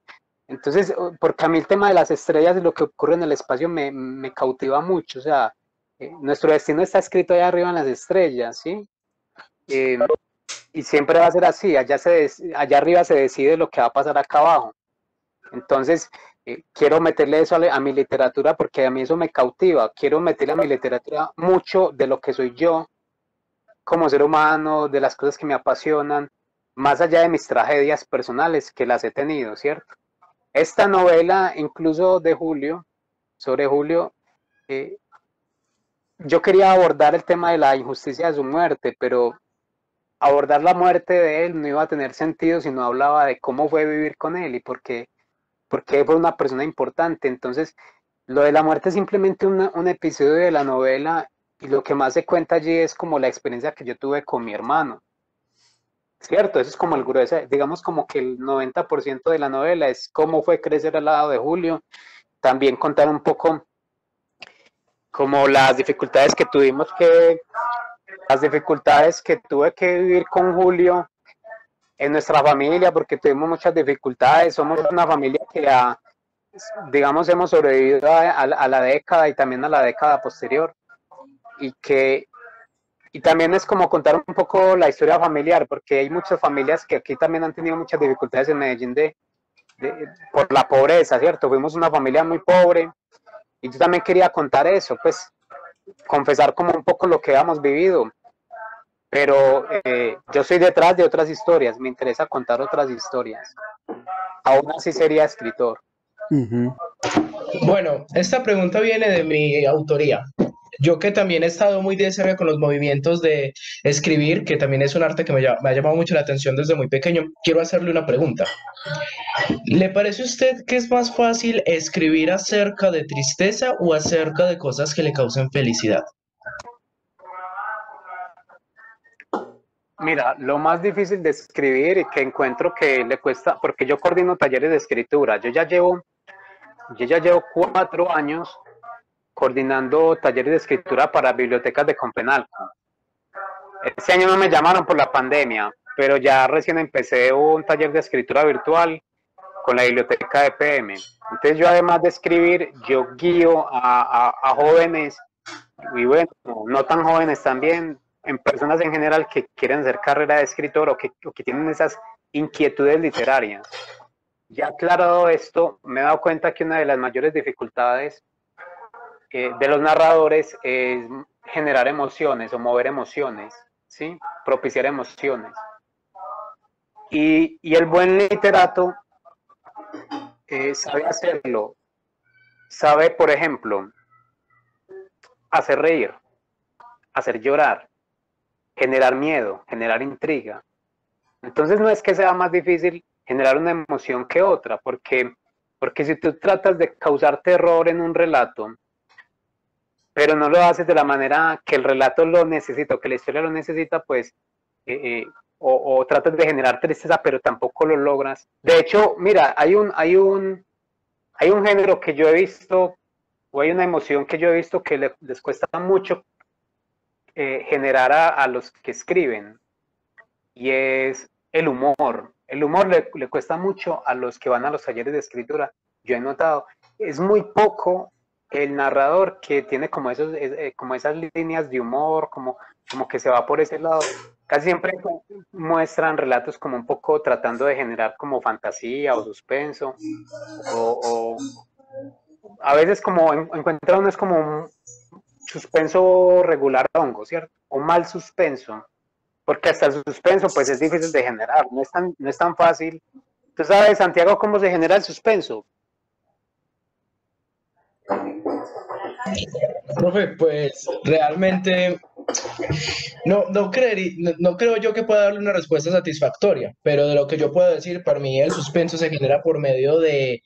Entonces, porque a mí el tema de las estrellas y lo que ocurre en el espacio me cautiva mucho. O sea, nuestro destino está escrito allá arriba en las estrellas, ¿sí? Y siempre va a ser así, allá arriba se decide lo que va a pasar acá abajo. Entonces, quiero meterle eso a mi literatura porque a mí eso me cautiva. Quiero meterle a mi literatura mucho de lo que soy yo como ser humano, de las cosas que me apasionan, más allá de mis tragedias personales que las he tenido, ¿cierto? Esta novela, incluso de Julio, sobre Julio, yo quería abordar el tema de la injusticia de su muerte, pero abordar la muerte de él no iba a tener sentido si no hablaba de cómo fue vivir con él y por qué fue una persona importante. Entonces, lo de la muerte es simplemente un episodio de la novela, y lo que más se cuenta allí es como la experiencia que yo tuve con mi hermano. Cierto, eso es como el grueso, digamos como que el 90% de la novela es cómo fue crecer al lado de Julio. También contar un poco como las dificultades que tuve que vivir con Julio en nuestra familia, porque tuvimos muchas dificultades. Somos una familia que digamos, hemos sobrevivido a la década y también a la década posterior, y también es como contar un poco la historia familiar, porque hay muchas familias que aquí también han tenido muchas dificultades en Medellín por la pobreza, ¿cierto? Fuimos una familia muy pobre, y yo también quería contar eso, pues confesar como un poco lo que hemos vivido, pero yo soy detrás de otras historias, me interesa contar otras historias, aún así sería escritor. Bueno, esta pregunta viene de mi autoría. Yo que también he estado muy de cerca con los movimientos de escribir, que también es un arte que me ha llamado mucho la atención desde muy pequeño, quiero hacerle una pregunta. ¿Le parece a usted que es más fácil escribir acerca de tristeza o acerca de cosas que le causen felicidad? Mira, lo más difícil de escribir y que encuentro que le cuesta, porque yo coordino talleres de escritura, yo ya llevo 4 años coordinando talleres de escritura para bibliotecas de Compenalco. Este año no me llamaron por la pandemia, pero ya recién empecé un taller de escritura virtual con la biblioteca de PM. Entonces yo, además de escribir, yo guío a jóvenes, y bueno, no tan jóvenes también, en personas en general que quieren hacer carrera de escritor o que tienen esas inquietudes literarias. Ya aclarado esto, me he dado cuenta que una de las mayores dificultades de los narradores es generar emociones o mover emociones, ¿sí? Propiciar emociones. Y el buen literato sabe hacerlo. Sabe, por ejemplo, hacer reír, hacer llorar, generar miedo, generar intriga. Entonces no es que sea más difícil generar una emoción que otra, porque si tú tratas de causar terror en un relato, pero no lo haces de la manera que el relato lo necesita o que la historia lo necesita, pues, o tratas de generar tristeza, pero tampoco lo logras. De hecho, mira, hay un género que yo he visto, o hay una emoción que yo he visto que les cuesta mucho generar a los que escriben, y es el humor. El humor le cuesta mucho a los que van a los talleres de escritura. Yo he notado, es muy poco el narrador que tiene como esas líneas de humor, como que se va por ese lado. Casi siempre muestran relatos como un poco tratando de generar como fantasía o suspenso, o a veces como encuentra uno es como un suspenso regular hongo, ¿cierto? O mal suspenso, porque hasta el suspenso pues es difícil de generar, no es tan fácil. ¿Tú sabes, Santiago, cómo se genera el suspenso? Profe, pues realmente no creo yo que pueda darle una respuesta satisfactoria, pero de lo que yo puedo decir, para mí el suspenso se genera por medio de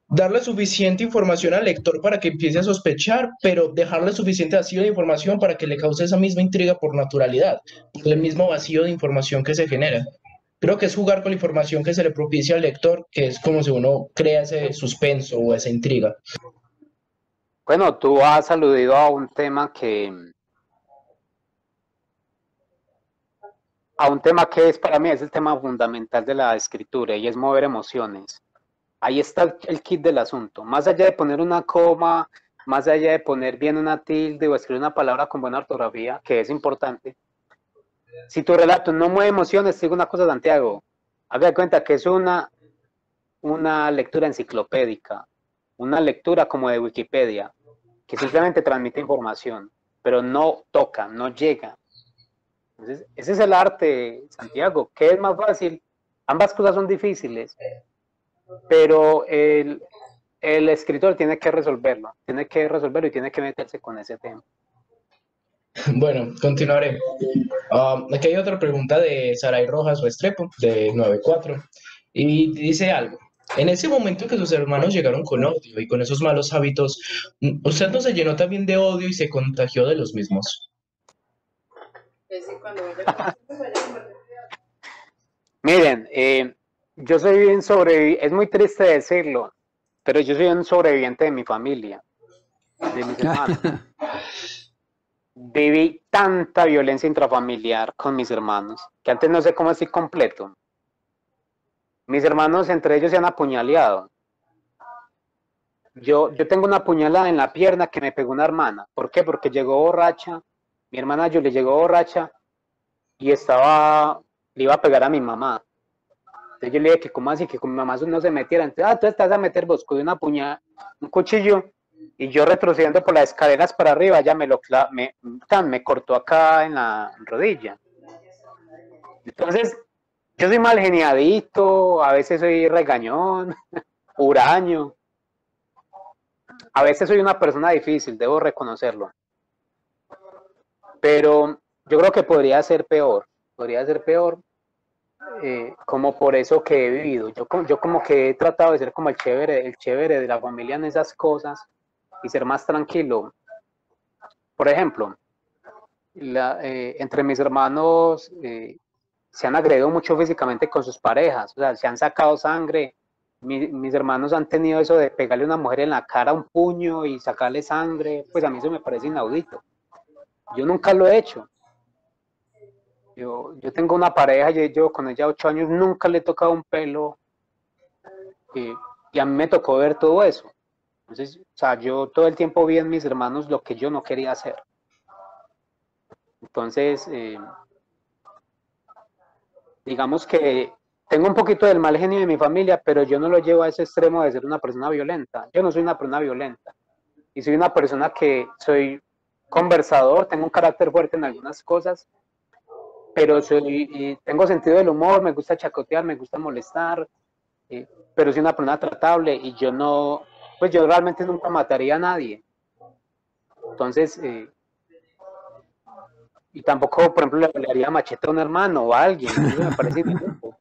darle suficiente información al lector para que empiece a sospechar, pero dejarle suficiente vacío de información para que le cause esa misma intriga por naturalidad, por el mismo vacío de información que se genera. Creo que es jugar con la información que se le propicia al lector, que es como si uno crea ese suspenso o esa intriga. Bueno, tú has aludido a un tema que es para mí es el tema fundamental de la escritura y es mover emociones. Ahí está el kit del asunto. Más allá de poner una coma, más allá de poner bien una tilde o escribir una palabra con buena ortografía, que es importante. Si tu relato no mueve emociones, te digo una cosa, Santiago, haga de cuenta que es una lectura enciclopédica, una lectura como de Wikipedia, que simplemente transmite información, pero no toca, no llega. Entonces, ese es el arte, Santiago. ¿Qué es más fácil? Ambas cosas son difíciles, pero el escritor tiene que resolverlo y tiene que meterse con ese tema. Bueno, continuaré. Aquí hay otra pregunta de Saray Rojas Restrepo, de 94, y dice algo. En ese momento que sus hermanos llegaron con odio y con esos malos hábitos, ¿usted no se llenó también de odio y se contagió de los mismos? Miren, yo soy bien sobreviviente, es muy triste decirlo, pero yo soy un sobreviviente de mi familia, de mis hermanos. Viví tanta violencia intrafamiliar con mis hermanos, que antes no sé cómo estoy completo. Mis hermanos entre ellos se han apuñaleado. Yo tengo una puñalada en la pierna que me pegó una hermana. ¿Por qué? Porque llegó borracha, mi hermana yo le llegó borracha y le iba a pegar a mi mamá. Entonces yo le dije que cómo así, que con mi mamá no se metiera. Entonces, tú estás a meter vos con una puñalada, un cuchillo, y yo retrocediendo por las escaleras para arriba, ella me cortó acá en la rodilla. Entonces, yo soy mal geniadito, a veces soy regañón, huraño. A veces soy una persona difícil, debo reconocerlo. Pero yo creo que podría ser peor, como por eso que he vivido. Yo como que he tratado de ser como el chévere de la familia en esas cosas y ser más tranquilo. Por ejemplo, entre mis hermanos se han agredido mucho físicamente con sus parejas, o sea, se han sacado sangre. Mis hermanos han tenido eso de pegarle a una mujer en la cara un puño y sacarle sangre, pues a mí eso me parece inaudito. Yo nunca lo he hecho. Yo tengo una pareja, yo llevo con ella 8 años, nunca le he tocado un pelo y a mí me tocó ver todo eso. Entonces, o sea, yo todo el tiempo vi en mis hermanos lo que yo no quería hacer. Entonces, digamos que tengo un poquito del mal genio de mi familia, pero yo no lo llevo a ese extremo de ser una persona violenta. Yo no soy una persona violenta. Y soy una persona que soy conversador, tengo un carácter fuerte en algunas cosas, pero tengo sentido del humor, me gusta chacotear, me gusta molestar, pero soy una persona tratable y yo realmente nunca mataría a nadie. Entonces, y tampoco, por ejemplo, le daría machete a un hermano o a alguien, eso me parece injusto.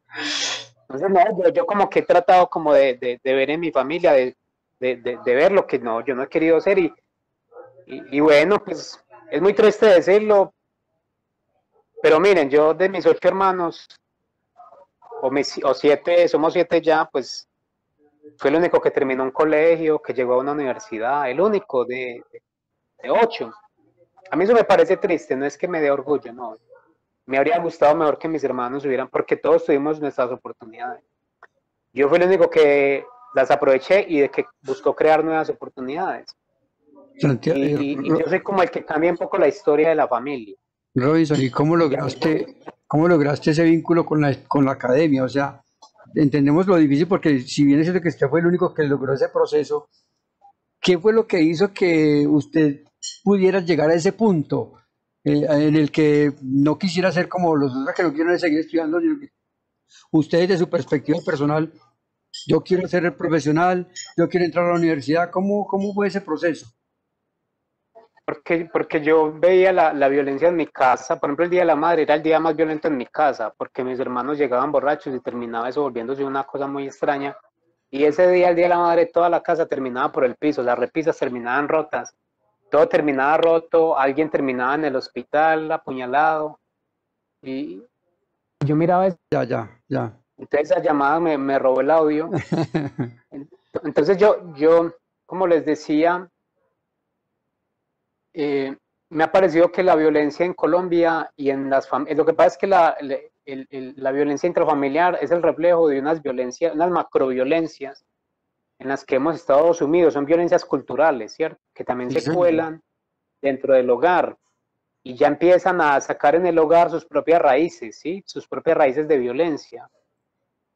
Entonces, no, yo como que he tratado como de ver en mi familia, de ver lo que yo no he querido hacer y bueno, pues es muy triste decirlo, pero miren, yo de mis 8 hermanos, o 7, somos 7 ya, pues fue el único que terminó un colegio, que llegó a una universidad, el único de 8. A mí eso me parece triste, no es que me dé orgullo, no. me habría gustado mejor que mis hermanos hubieran, porque todos tuvimos nuestras oportunidades. Yo fui el único que las aproveché y de que buscó crear nuevas oportunidades. Y yo soy como el que cambia un poco la historia de la familia. Robinson, ¿y cómo lograste ese vínculo con la academia? O sea, entendemos lo difícil porque si bien es cierto que usted fue el único que logró ese proceso, ¿qué fue lo que hizo que usted pudiera llegar a ese punto en el que no quisiera ser como los otros que no quieren seguir estudiando, sino que usted desde su perspectiva personal, yo quiero ser profesional, yo quiero entrar a la universidad? ¿Cómo fue ese proceso? Porque yo veía la violencia en mi casa. Por ejemplo, el Día de la Madre era el día más violento en mi casa, porque mis hermanos llegaban borrachos y terminaba eso volviéndose una cosa muy extraña. Y ese día, el Día de la Madre, toda la casa terminaba por el piso, las repisas terminaban rotas, todo terminaba roto, alguien terminaba en el hospital apuñalado. Y yo miraba eso. Ya. Entonces esa llamada me robó el audio. Entonces yo, como les decía, me ha parecido que la violencia en Colombia y en las familias, lo que pasa es que la violencia intrafamiliar es el reflejo de unas violencias, unas macroviolencias en las que hemos estado sumidos, son violencias culturales, ¿cierto? Que también se cuelan dentro del hogar y ya empiezan a sacar en el hogar sus propias raíces, ¿sí? Sus propias raíces de violencia.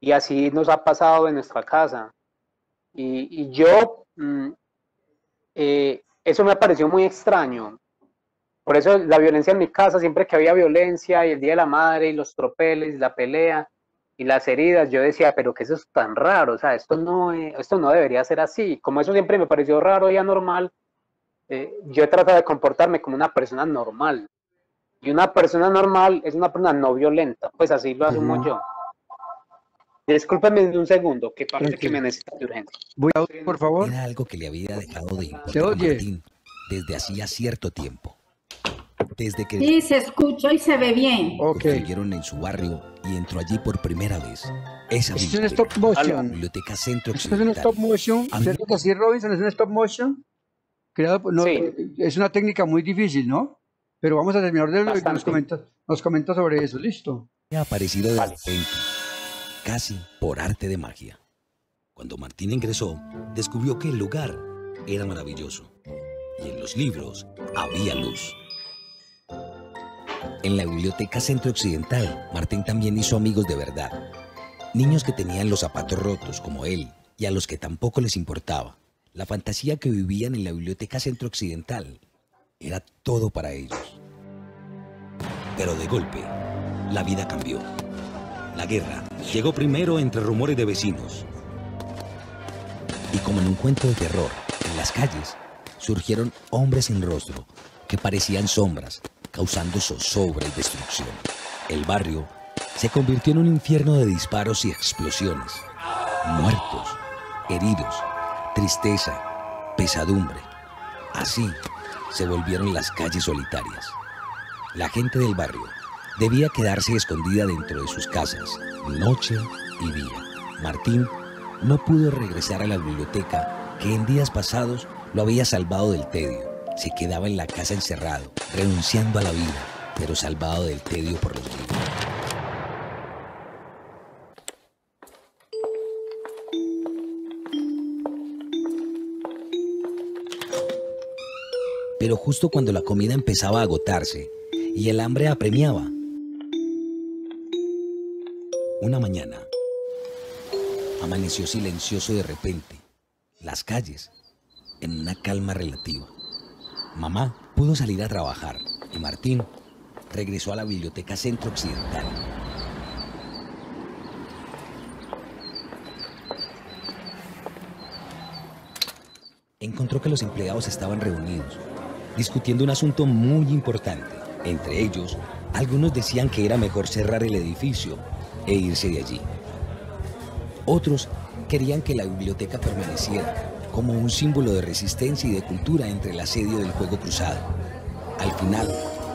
Y así nos ha pasado en nuestra casa. Y yo, eso me pareció muy extraño. Por eso la violencia en mi casa, siempre que había violencia, y el Día de la Madre, y los tropeles, la pelea, y las heridas, yo decía, pero que eso es tan raro, o sea, esto no debería ser así. Como eso siempre me pareció raro y anormal, yo he tratado de comportarme como una persona normal. Y una persona normal es una persona no violenta, pues así lo asumo yo. Discúlpeme un segundo, que parece que me necesita de urgencia. Voy a por favor. Era algo que le había dejado de importar a Martín desde hacía cierto tiempo. Desde que sí, se escucha y se ve bien. Construyeron en su barrio y entró allí por primera vez. Esa ¿Es un stop motion? Biblioteca Centro Occidental. ¿Es un stop motion? ¿Cierto que sí, Robinson? ¿Es un stop motion? Creado, no, sí. Es una técnica muy difícil, ¿no? Pero vamos a terminar de lo que nos comenta sobre eso. ¿Listo? Ha aparecido de repente, casi por arte de magia. Cuando Martín ingresó, descubrió que el lugar era maravilloso y en los libros había luz. En la Biblioteca Centro Occidental, Martín también hizo amigos de verdad. Niños que tenían los zapatos rotos, como él, y a los que tampoco les importaba. La fantasía que vivían en la Biblioteca Centro Occidental era todo para ellos. Pero de golpe, la vida cambió. La guerra llegó primero entre rumores de vecinos. Y como en un cuento de terror, en las calles surgieron hombres sin rostro que parecían sombras, causando zozobra y destrucción. El barrio se convirtió en un infierno de disparos y explosiones. Muertos, heridos, tristeza, pesadumbre. Así se volvieron las calles solitarias. La gente del barrio debía quedarse escondida dentro de sus casas, noche y día. Martín no pudo regresar a la biblioteca que en días pasados lo había salvado del tedio. Se quedaba en la casa encerrado, renunciando a la vida, pero salvado del tedio por los libros. Pero justo cuando la comida empezaba a agotarse y el hambre apremiaba, una mañana amaneció silencioso de repente, las calles en una calma relativa. Mamá pudo salir a trabajar y Martín regresó a la Biblioteca Centro Occidental. Encontró que los empleados estaban reunidos, discutiendo un asunto muy importante. Entre ellos, algunos decían que era mejor cerrar el edificio e irse de allí. Otros querían que la biblioteca permaneciera como un símbolo de resistencia y de cultura entre el asedio del fuego cruzado. Al final,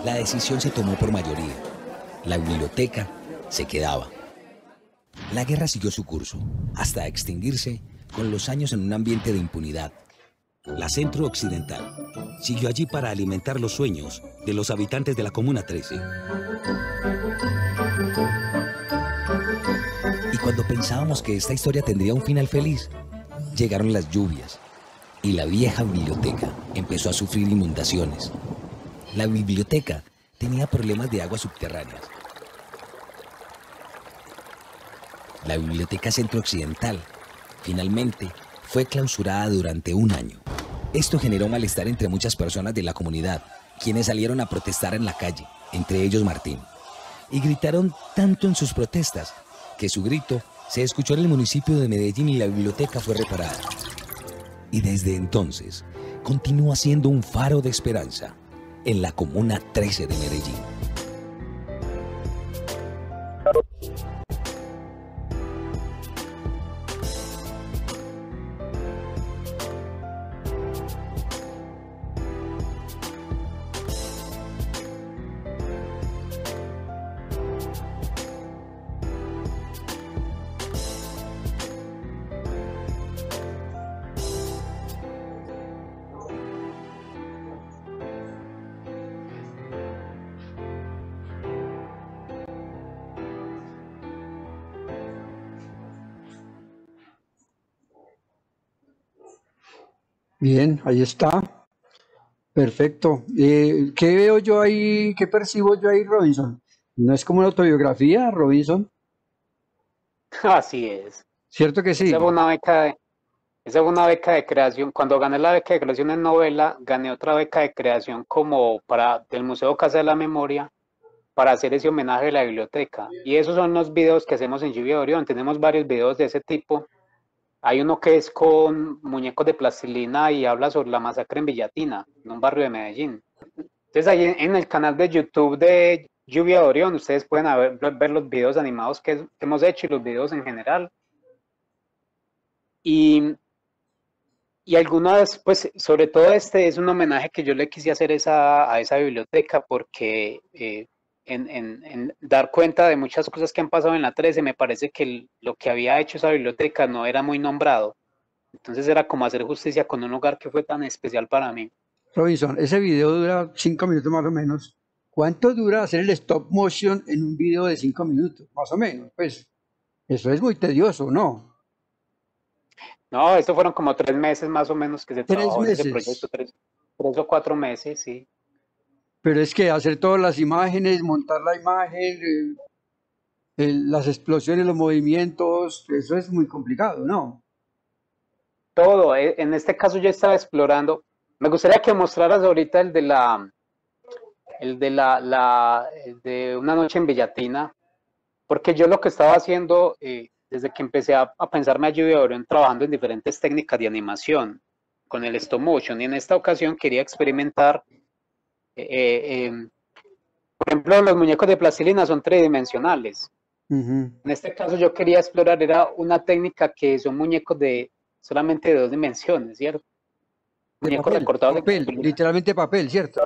la decisión se tomó por mayoría. La biblioteca se quedaba. La guerra siguió su curso, hasta extinguirse con los años en un ambiente de impunidad. la Centro Occidental. Siguió allí para alimentar los sueños de los habitantes de la Comuna 13. Y cuando pensábamos que esta historia tendría un final feliz, llegaron las lluvias y la vieja biblioteca empezó a sufrir inundaciones. La biblioteca tenía problemas de aguas subterráneas. La Biblioteca Centro Occidental finalmente fue clausurada durante un año. Esto generó malestar entre muchas personas de la comunidad, quienes salieron a protestar en la calle, entre ellos Martín. Y gritaron tanto en sus protestas que su grito se escuchó en el municipio de Medellín y la biblioteca fue reparada. Y desde entonces continúa siendo un faro de esperanza en la Comuna 13 de Medellín. Bien, ahí está. Perfecto. ¿Qué veo yo ahí? ¿Qué percibo yo ahí, Robinson? ¿No es como una autobiografía, Robinson? Así es. ¿Cierto que sí? Esa fue una beca de creación. Cuando gané la beca de creación en novela, gané otra beca de creación como del Museo Casa de la Memoria para hacer ese homenaje a la biblioteca. Y esos son los videos que hacemos en Lluvia de Orión. Tenemos varios videos de ese tipo. Hay uno que es con muñecos de plastilina y habla sobre la masacre en Villatina, en un barrio de Medellín. Entonces ahí en el canal de YouTube de Lluvia de Orión, ustedes pueden ver los videos animados que hemos hecho y los videos en general. Y algunas, pues sobre todo este es un homenaje que yo le quise hacer a esa biblioteca porque en dar cuenta de muchas cosas que han pasado en la 13, me parece que lo que había hecho esa biblioteca no era muy nombrado. Entonces era como hacer justicia con un lugar que fue tan especial para mí. Robinson, ese video dura 5 minutos más o menos. ¿Cuánto dura hacer el stop motion en un video de 5 minutos? Más o menos, pues eso es muy tedioso, ¿no? No, esto fueron como 3 meses más o menos que se trabajó en ese 3 meses. proyecto, 3 o 4 meses, sí. Pero es que hacer todas las imágenes, montar la imagen, las explosiones, los movimientos, eso es muy complicado, ¿no? Todo, en este caso yo estaba explorando. Me gustaría que mostraras ahorita el de Una noche en Villatina, porque yo lo que estaba haciendo desde que empecé a pensarme a Lluvia de Orión, trabajando en diferentes técnicas de animación con el stop motion, y en esta ocasión quería experimentar. Por ejemplo, los muñecos de plastilina son tridimensionales. En este caso yo quería explorar, era una técnica que son muñecos solamente de 2 dimensiones, ¿cierto? Muñecos recortados de papel, literalmente papel, ¿cierto?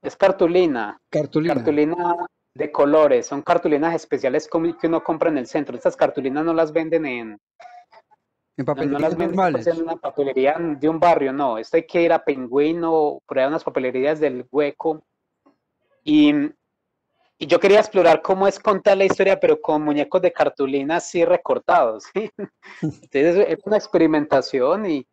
Es cartulina. Cartulina de colores, son cartulinas especiales que uno compra en el centro. Estas cartulinas no las venden en papelerías no las venden normales. Pues, en una papelería de un barrio, no. Esto hay que ir a Pingüino, por ahí a unas papelerías del Hueco. Y yo quería explorar cómo es contar la historia, pero con muñecos de cartulina así recortados, ¿sí? Entonces es una experimentación y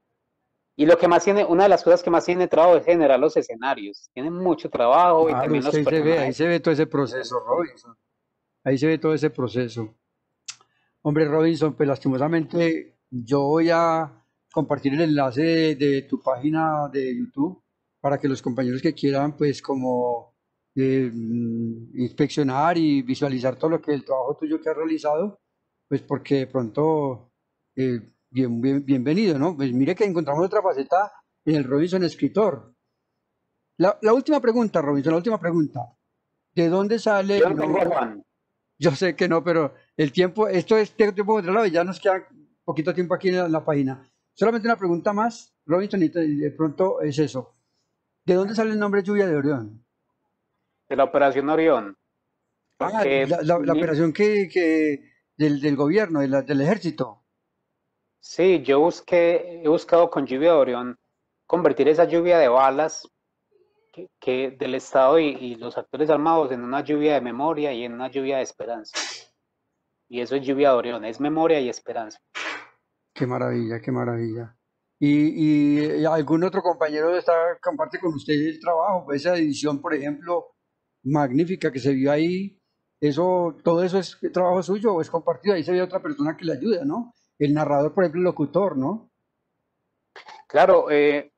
lo que más tiene, una de las cosas que más tiene trabajo es generar los escenarios. Tiene mucho trabajo Claro, y también los ahí personajes. se ve todo ese proceso, Robinson. Ahí se ve todo ese proceso. Hombre, Robinson, pues lastimosamente yo voy a compartir el enlace de tu página de YouTube para que los compañeros que quieran, pues como inspeccionar y visualizar todo lo que el trabajo tuyo que has realizado, pues porque de pronto bienvenido, ¿no? Pues mire que encontramos otra faceta en el Robinson escritor. La última pregunta, Robinson, la última pregunta. ¿De dónde sale? Yo no tengo Juan. Yo sé que no, pero el tiempo, esto es tiempo de otro lado y ya nos queda poquito tiempo aquí en la página. Solamente una pregunta más, Robinson, y de pronto es eso. ¿De dónde sale el nombre Lluvia de Orión? De la Operación Orión. La operación del gobierno, del ejército. Sí, he buscado con Lluvia de Orión convertir esa lluvia de balas que del Estado y los actores armados en una lluvia de memoria y en una lluvia de esperanza. Y eso es Lluvia de Orión, es memoria y esperanza. Qué maravilla, qué maravilla. ¿Y algún otro compañero comparte con usted el trabajo? Pues esa edición, por ejemplo, magnífica que se vio ahí, todo eso es trabajo suyo o es compartido, ahí se ve otra persona que le ayuda, ¿no? El narrador, por ejemplo, el locutor, ¿no? Claro,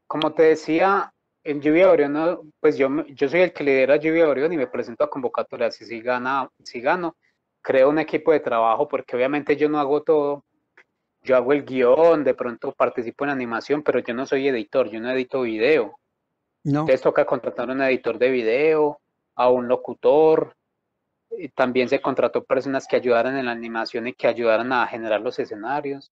como te decía, en Lluvia de Orión, ¿no? Pues yo soy el que lidera Lluvia de Orión y me presento a convocatorias, y si gano, creo un equipo de trabajo, porque obviamente yo no hago todo. Yo hago el guión, de pronto participo en animación, pero yo no soy editor, yo no edito video. No. Entonces toca contratar a un editor de video, a un locutor. Y también se contrató personas que ayudaran en la animación y que ayudaran a generar los escenarios.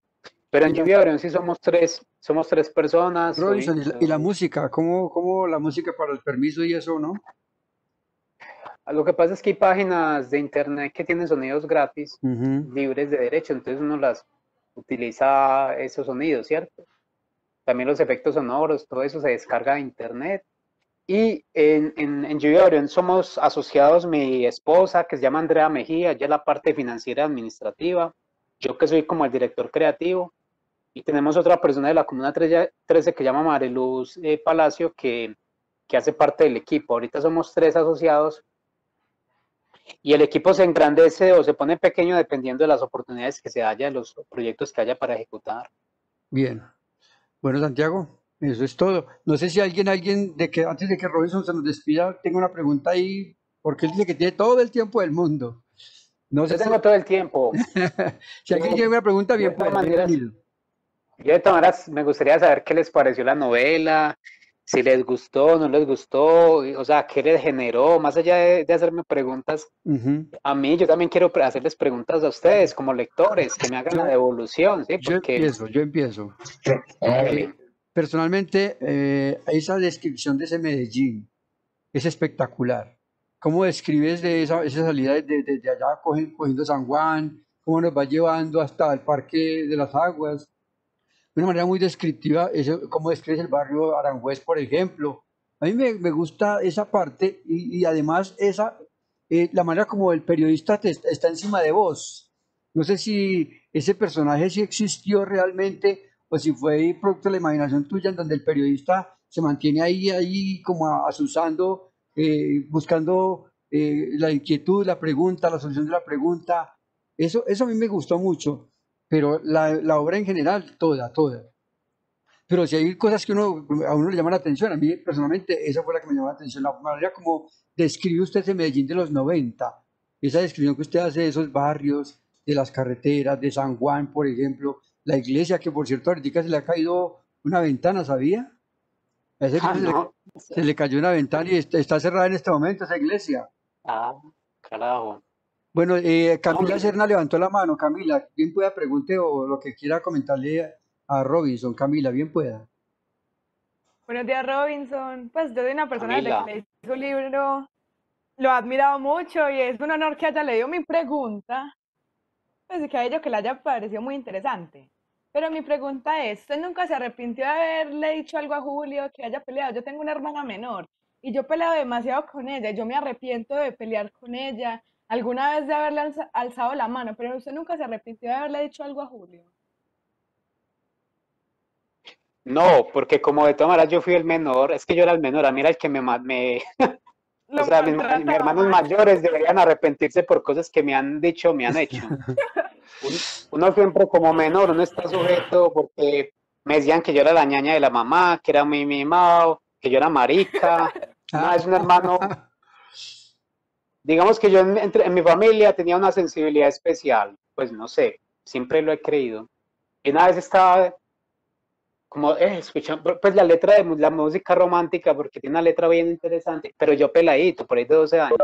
Pero en Lluvia de Orión sí somos tres personas. Robinson, ¿y la música? ¿Cómo la música para el permiso y eso, no? Lo que pasa es que hay páginas de internet que tienen sonidos gratis, libres de derecho, entonces uno las utiliza esos sonidos, ¿cierto? También los efectos sonoros, todo eso se descarga de internet. Y en Lluvia de Orión somos asociados mi esposa, que se llama Andrea Mejía, ella es la parte financiera administrativa, yo que soy como el director creativo, y tenemos otra persona de la Comuna 13 que se llama Mariluz Palacio, que hace parte del equipo. Ahorita somos 3 asociados, y el equipo se engrandece o se pone pequeño dependiendo de las oportunidades que se haya, de los proyectos que haya para ejecutar. Bien. Bueno, Santiago, eso es todo. No sé si alguien antes de que Robinson se nos despida, tenga una pregunta ahí, porque él dice que tiene todo el tiempo del mundo. No sé Yo tengo todo el tiempo. Si alguien tiene una pregunta, bien, pues, bienvenido. Yo de todas maneras me gustaría saber qué les pareció la novela, si les gustó, no les gustó, o sea, qué les generó, más allá de hacerme preguntas, a mí yo también quiero hacerles preguntas a ustedes como lectores, que me hagan la devolución, ¿sí? Porque... Yo empiezo. Personalmente, esa descripción de ese Medellín es espectacular. ¿Cómo describes de esa salida desde allá cogiendo San Juan? ¿Cómo nos va llevando hasta el Parque de las Aguas? De una manera muy descriptiva, cómo describes el barrio Aranjuez, por ejemplo. A mí me gusta esa parte y además la manera como el periodista está encima de vos. No sé si ese personaje sí existió realmente o si fue producto de la imaginación tuya, en donde el periodista se mantiene ahí como asusando, buscando la inquietud, la pregunta, la solución de la pregunta. Eso a mí me gustó mucho. Pero la obra en general, toda. Pero si hay cosas que a uno le llaman la atención, a mí personalmente esa fue la que me llamó la atención, la manera como describe usted ese Medellín de los 90, esa descripción que usted hace de esos barrios, de las carreteras, de San Juan, por ejemplo, la iglesia, que por cierto ahorita se le ha caído una ventana, ¿sabía? A esa iglesia se le cayó una ventana y está cerrada en este momento esa iglesia. Ah, carajo. Bueno, Camila Serna levantó la mano. Camila, bien pueda pregunte o lo que quiera comentarle a Robinson. Camila, bien pueda. Buenos días, Robinson. Pues yo soy una persona que Camila. leí su libro, lo ha admirado mucho y es un honor que haya leído mi pregunta, pues que a ello que le haya parecido muy interesante. Pero mi pregunta es, ¿usted nunca se arrepintió de haberle dicho algo a Julio, que haya peleado? Yo tengo una hermana menor y yo peleo demasiado con ella, yo me arrepiento de pelear con ella, alguna vez de haberle alzado la mano, pero usted nunca se arrepintió de haberle dicho algo a Julio. No, porque como de todas maneras yo fui el menor, es que yo era el menor, a mí era el que o sea, mis hermanos mayores deberían arrepentirse por cosas que me han dicho, me han hecho. Uno siempre como menor, uno está sujeto porque me decían que yo era la ñaña de la mamá, que era muy mimado, que yo era marica. No, es un hermano. Digamos que yo en mi familia tenía una sensibilidad especial, pues no sé, siempre lo he creído. Y una vez estaba como escuchando pues la letra de la música romántica, porque tiene una letra bien interesante, pero yo peladito, por ahí de 12 años,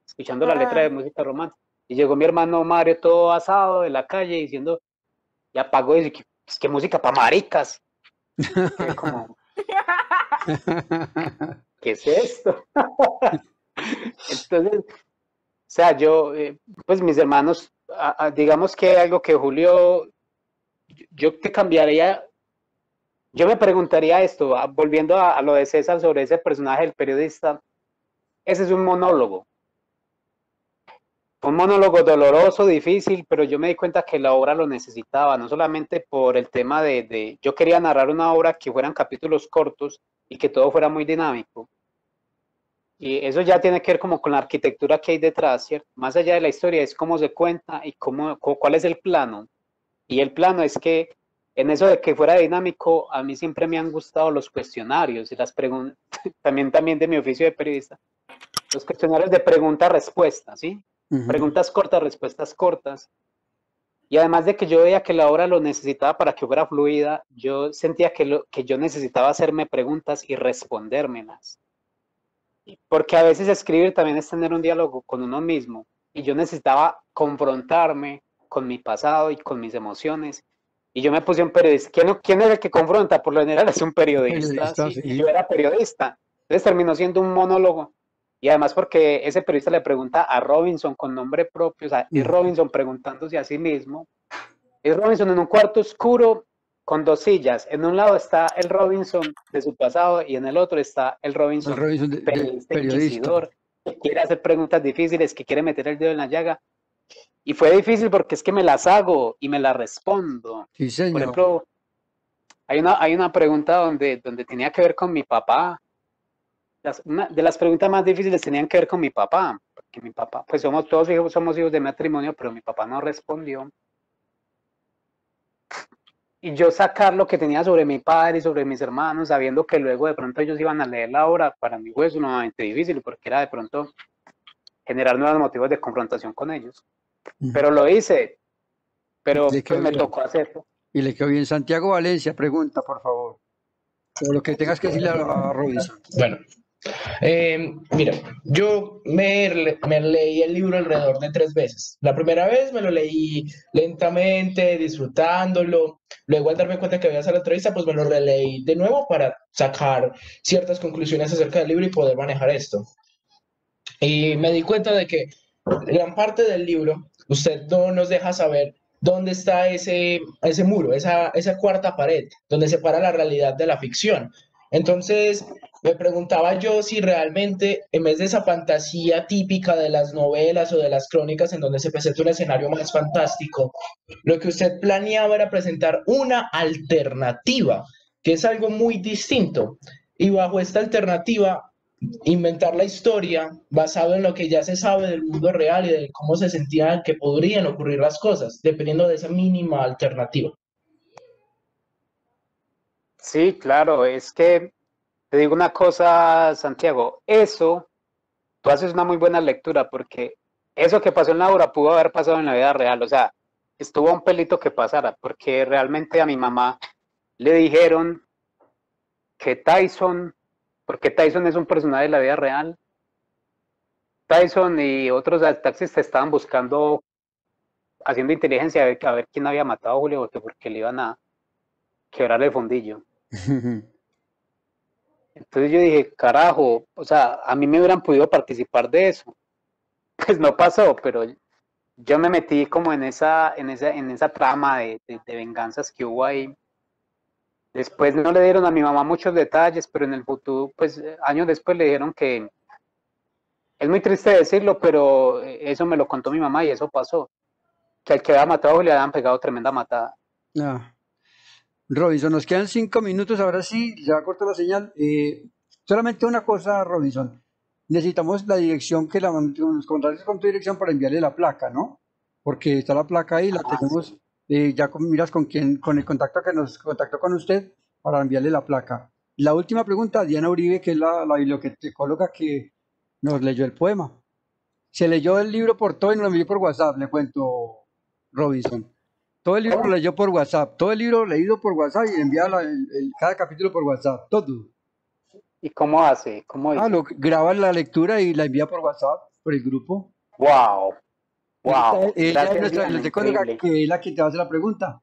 escuchando la letra de música romántica. Y llegó mi hermano Mario todo asado de la calle diciendo, y apagó y dice, ¿qué música para maricas? Como, ¿qué es esto? Entonces, o sea, yo, pues mis hermanos, digamos que algo que Julio, yo te cambiaría yo me preguntaría esto, volviendo a lo de César sobre ese personaje del periodista, ese es un monólogo doloroso, difícil, pero yo me di cuenta que la obra lo necesitaba, no solamente por el tema yo quería narrar una obra que fueran capítulos cortos y que todo fuera muy dinámico. Y eso ya tiene que ver como con la arquitectura que hay detrás, ¿cierto? Más allá de la historia es cómo se cuenta y cuál es el plano. Y el plano es que en eso de que fuera dinámico, a mí siempre me han gustado los cuestionarios y las preguntas, también de mi oficio de periodista, los cuestionarios de pregunta-respuesta, ¿sí? Preguntas cortas, respuestas cortas. Y además de que yo veía que la obra lo necesitaba para que fuera fluida, yo sentía que yo necesitaba hacerme preguntas y respondérmelas. Porque a veces escribir también es tener un diálogo con uno mismo. Y yo necesitaba confrontarme con mi pasado y con mis emociones. Y yo me puse un periodista. ¿Quién es el que confronta? Por lo general es un periodista. ¿Sí? Y yo era periodista. Entonces terminó siendo un monólogo. Y además porque ese periodista le pregunta a Robinson con nombre propio, o sea, es Robinson preguntándose a sí mismo. Es Robinson en un cuarto oscuro con 2 sillas. En un lado está el Robinson de su pasado y en el otro está el Robinson periodista inquisidor, que quiere hacer preguntas difíciles, que quiere meter el dedo en la llaga. Y fue difícil porque es que me las hago y me las respondo. Sí, señor. Por ejemplo, hay una pregunta donde tenía que ver con mi papá. Una de las preguntas más difíciles tenían que ver con mi papá, porque mi papá, pues todos somos hijos de matrimonio, pero mi papá no respondió. Y yo sacar lo que tenía sobre mi padre y sobre mis hermanos, sabiendo que luego de pronto ellos iban a leer la obra, para mí fue sumamente difícil, porque era de pronto generar nuevos motivos de confrontación con ellos. Pero lo hice, pero pues me tocó hacerlo. Y le quedó bien. Santiago Valencia, pregunta, por favor. O lo que tengas que decirle a Robinson. Bueno. Mira, yo me leí el libro alrededor de 3 veces. La primera vez me lo leí lentamente, disfrutándolo. Luego, al darme cuenta que había hacer la entrevista, pues me lo releí de nuevo para sacar ciertas conclusiones acerca del libro y poder manejar esto. Y me di cuenta de que gran parte del libro, usted no nos deja saber dónde está ese muro, esa cuarta pared, donde separa la realidad de la ficción. Entonces, me preguntaba yo si realmente, en vez de esa fantasía típica de las novelas o de las crónicas en donde se presenta un escenario más fantástico, lo que usted planeaba era presentar una alternativa, que es algo muy distinto. Y bajo esta alternativa, inventar la historia basado en lo que ya se sabe del mundo real y de cómo se sentían que podrían ocurrir las cosas, dependiendo de esa mínima alternativa. Sí, claro, es que te digo una cosa, Santiago, tú haces una muy buena lectura porque eso que pasó en la obra pudo haber pasado en la vida real, o sea, estuvo a un pelito que pasara, porque realmente a mi mamá le dijeron que Tyson, porque Tyson es un personaje de la vida real, Tyson y otros taxistas estaban buscando, haciendo inteligencia a ver quién había matado a Julio Bote, porque le iban a quebrar el fondillo. Entonces yo dije, carajo, o sea, a mí me hubieran podido participar de eso. Pues no pasó, pero yo me metí como en esa trama de venganzas que hubo ahí. Después no le dieron a mi mamá muchos detalles, pero en el futuro, pues años después le dijeron que, es muy triste decirlo, pero eso me lo contó mi mamá y eso pasó. Que al que había matado le habían pegado tremenda matada. Ah. Robinson, nos quedan 5 minutos, ahora sí, ya corto la señal. Solamente una cosa, Robinson. Necesitamos la dirección que nos contactes con tu dirección para enviarle la placa, ¿no? Porque está la placa ahí, la tenemos, ya miras con el contacto que nos contactó con usted para enviarle la placa. La última pregunta, Diana Uribe, que es la bibliotecóloga que nos leyó el poema. Se leyó el libro por todo y nos lo envió por WhatsApp, le cuento, Robinson. Todo el libro lo leyó por WhatsApp, todo el libro leído por WhatsApp y envía cada capítulo por WhatsApp, todo. ¿Y cómo hace? Graba la lectura y la envía por WhatsApp, por el grupo. ¡Wow! ¡Wow! Ella es nuestra bibliotecóloga, que es la que te hace la pregunta.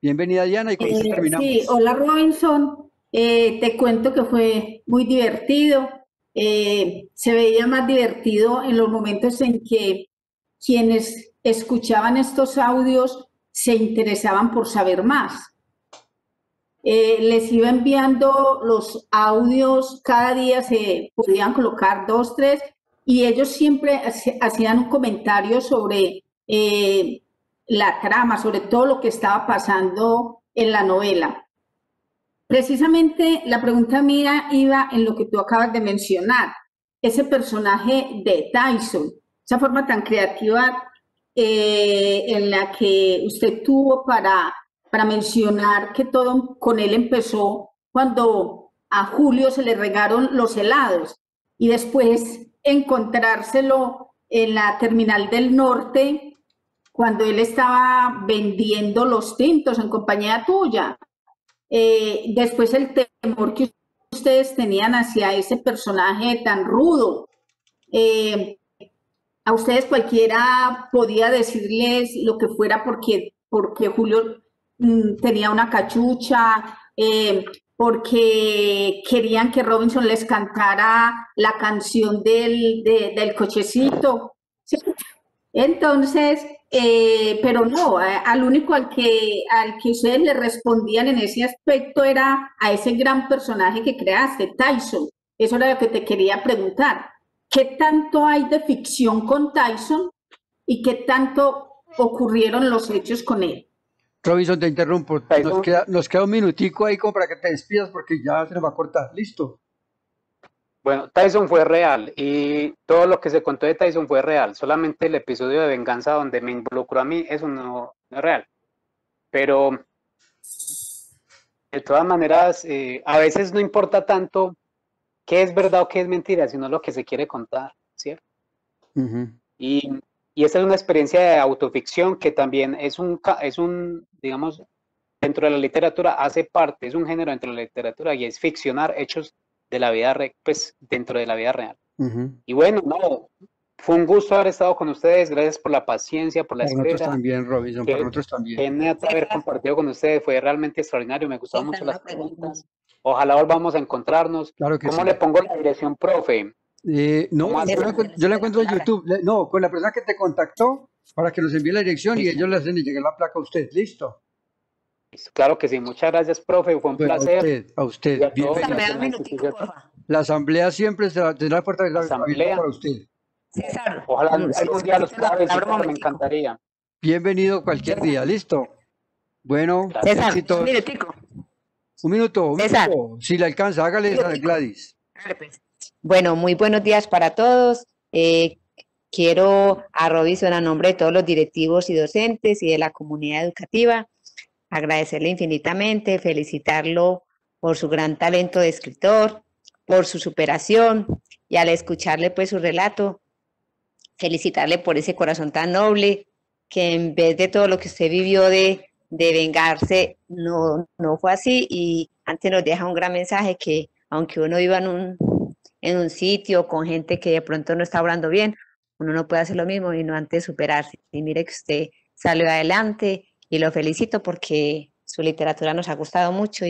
Bienvenida, Diana, y con esto terminamos. Sí, hola Robinson, te cuento que fue muy divertido. Se veía más divertido en los momentos en que quienes escuchaban estos audios se interesaban por saber más. les iba enviando los audios, cada día se podían colocar 2, 3, y ellos siempre hacían un comentario sobre la trama, sobre todo lo que estaba pasando en la novela. Precisamente la pregunta mía iba en lo que tú acabas de mencionar, ese personaje de Tyson, esa forma tan creativa en la que usted tuvo para mencionar que todo con él empezó cuando a Julio se le regaron los helados y después encontrárselo en la terminal del norte cuando él estaba vendiendo los tintos en compañía tuya. Después el temor que ustedes tenían hacia ese personaje tan rudo. A ustedes cualquiera podía decirles lo que fuera porque Julio tenía una cachucha, porque querían que Robinson les cantara la canción del cochecito. ¿Sí? Entonces, pero no, al único al que ustedes le respondían en ese aspecto era a ese gran personaje que creaste, Tyson. Eso era lo que te quería preguntar. ¿Qué tanto hay de ficción con Tyson y qué tanto ocurrieron los hechos con él? Robinson, te interrumpo. Nos queda un minutico ahí como para que te despidas porque ya se nos va a cortar. ¿Listo? Bueno, Tyson fue real y todo lo que se contó de Tyson fue real. Solamente el episodio de venganza donde me involucró a mí, eso no es real. Pero de todas maneras, a veces no importa tanto qué es verdad o qué es mentira, sino lo que se quiere contar, ¿cierto? Y esta es una experiencia de autoficción que también es un, digamos, dentro de la literatura hace parte, es un género dentro de la literatura y es ficcionar hechos de la vida, pues, dentro de la vida real. Y bueno, no, fue un gusto haber estado con ustedes, gracias por la paciencia, por la espera. Para nosotros también, Robinson, para nosotros también. Haber compartido con ustedes, fue realmente extraordinario, me gustaron mucho las preguntas. Ojalá volvamos a encontrarnos. Claro que ¿Cómo sí. le pongo la dirección, profe? No, yo la encuentro en YouTube. No, con la persona que te contactó para que nos envíe la dirección y ellos le hacen llegar la placa a usted. ¿Listo? Claro que sí. Muchas gracias, profe. Fue un placer. A usted. La asamblea siempre tendrá la puerta abierta para usted. César. Ojalá algún día los pueda visitar, me encantaría. Bienvenido cualquier día. ¿Listo? Bueno, César, éxitos. Un minuto. Si le alcanza, hágale esa de Gladys. Bueno, muy buenos días para todos. Quiero a Robinson, a nombre de todos los directivos y docentes y de la comunidad educativa, agradecerle infinitamente, felicitarlo por su gran talento de escritor, por su superación y al escucharle pues su relato, felicitarle por ese corazón tan noble que en vez de todo lo que usted vivió de vengarse, no fue así y antes nos deja un gran mensaje que aunque uno viva en un sitio con gente que de pronto no está obrando bien, uno no puede hacer lo mismo y no antes superarse. Y mire que usted salió adelante y lo felicito porque su literatura nos ha gustado mucho.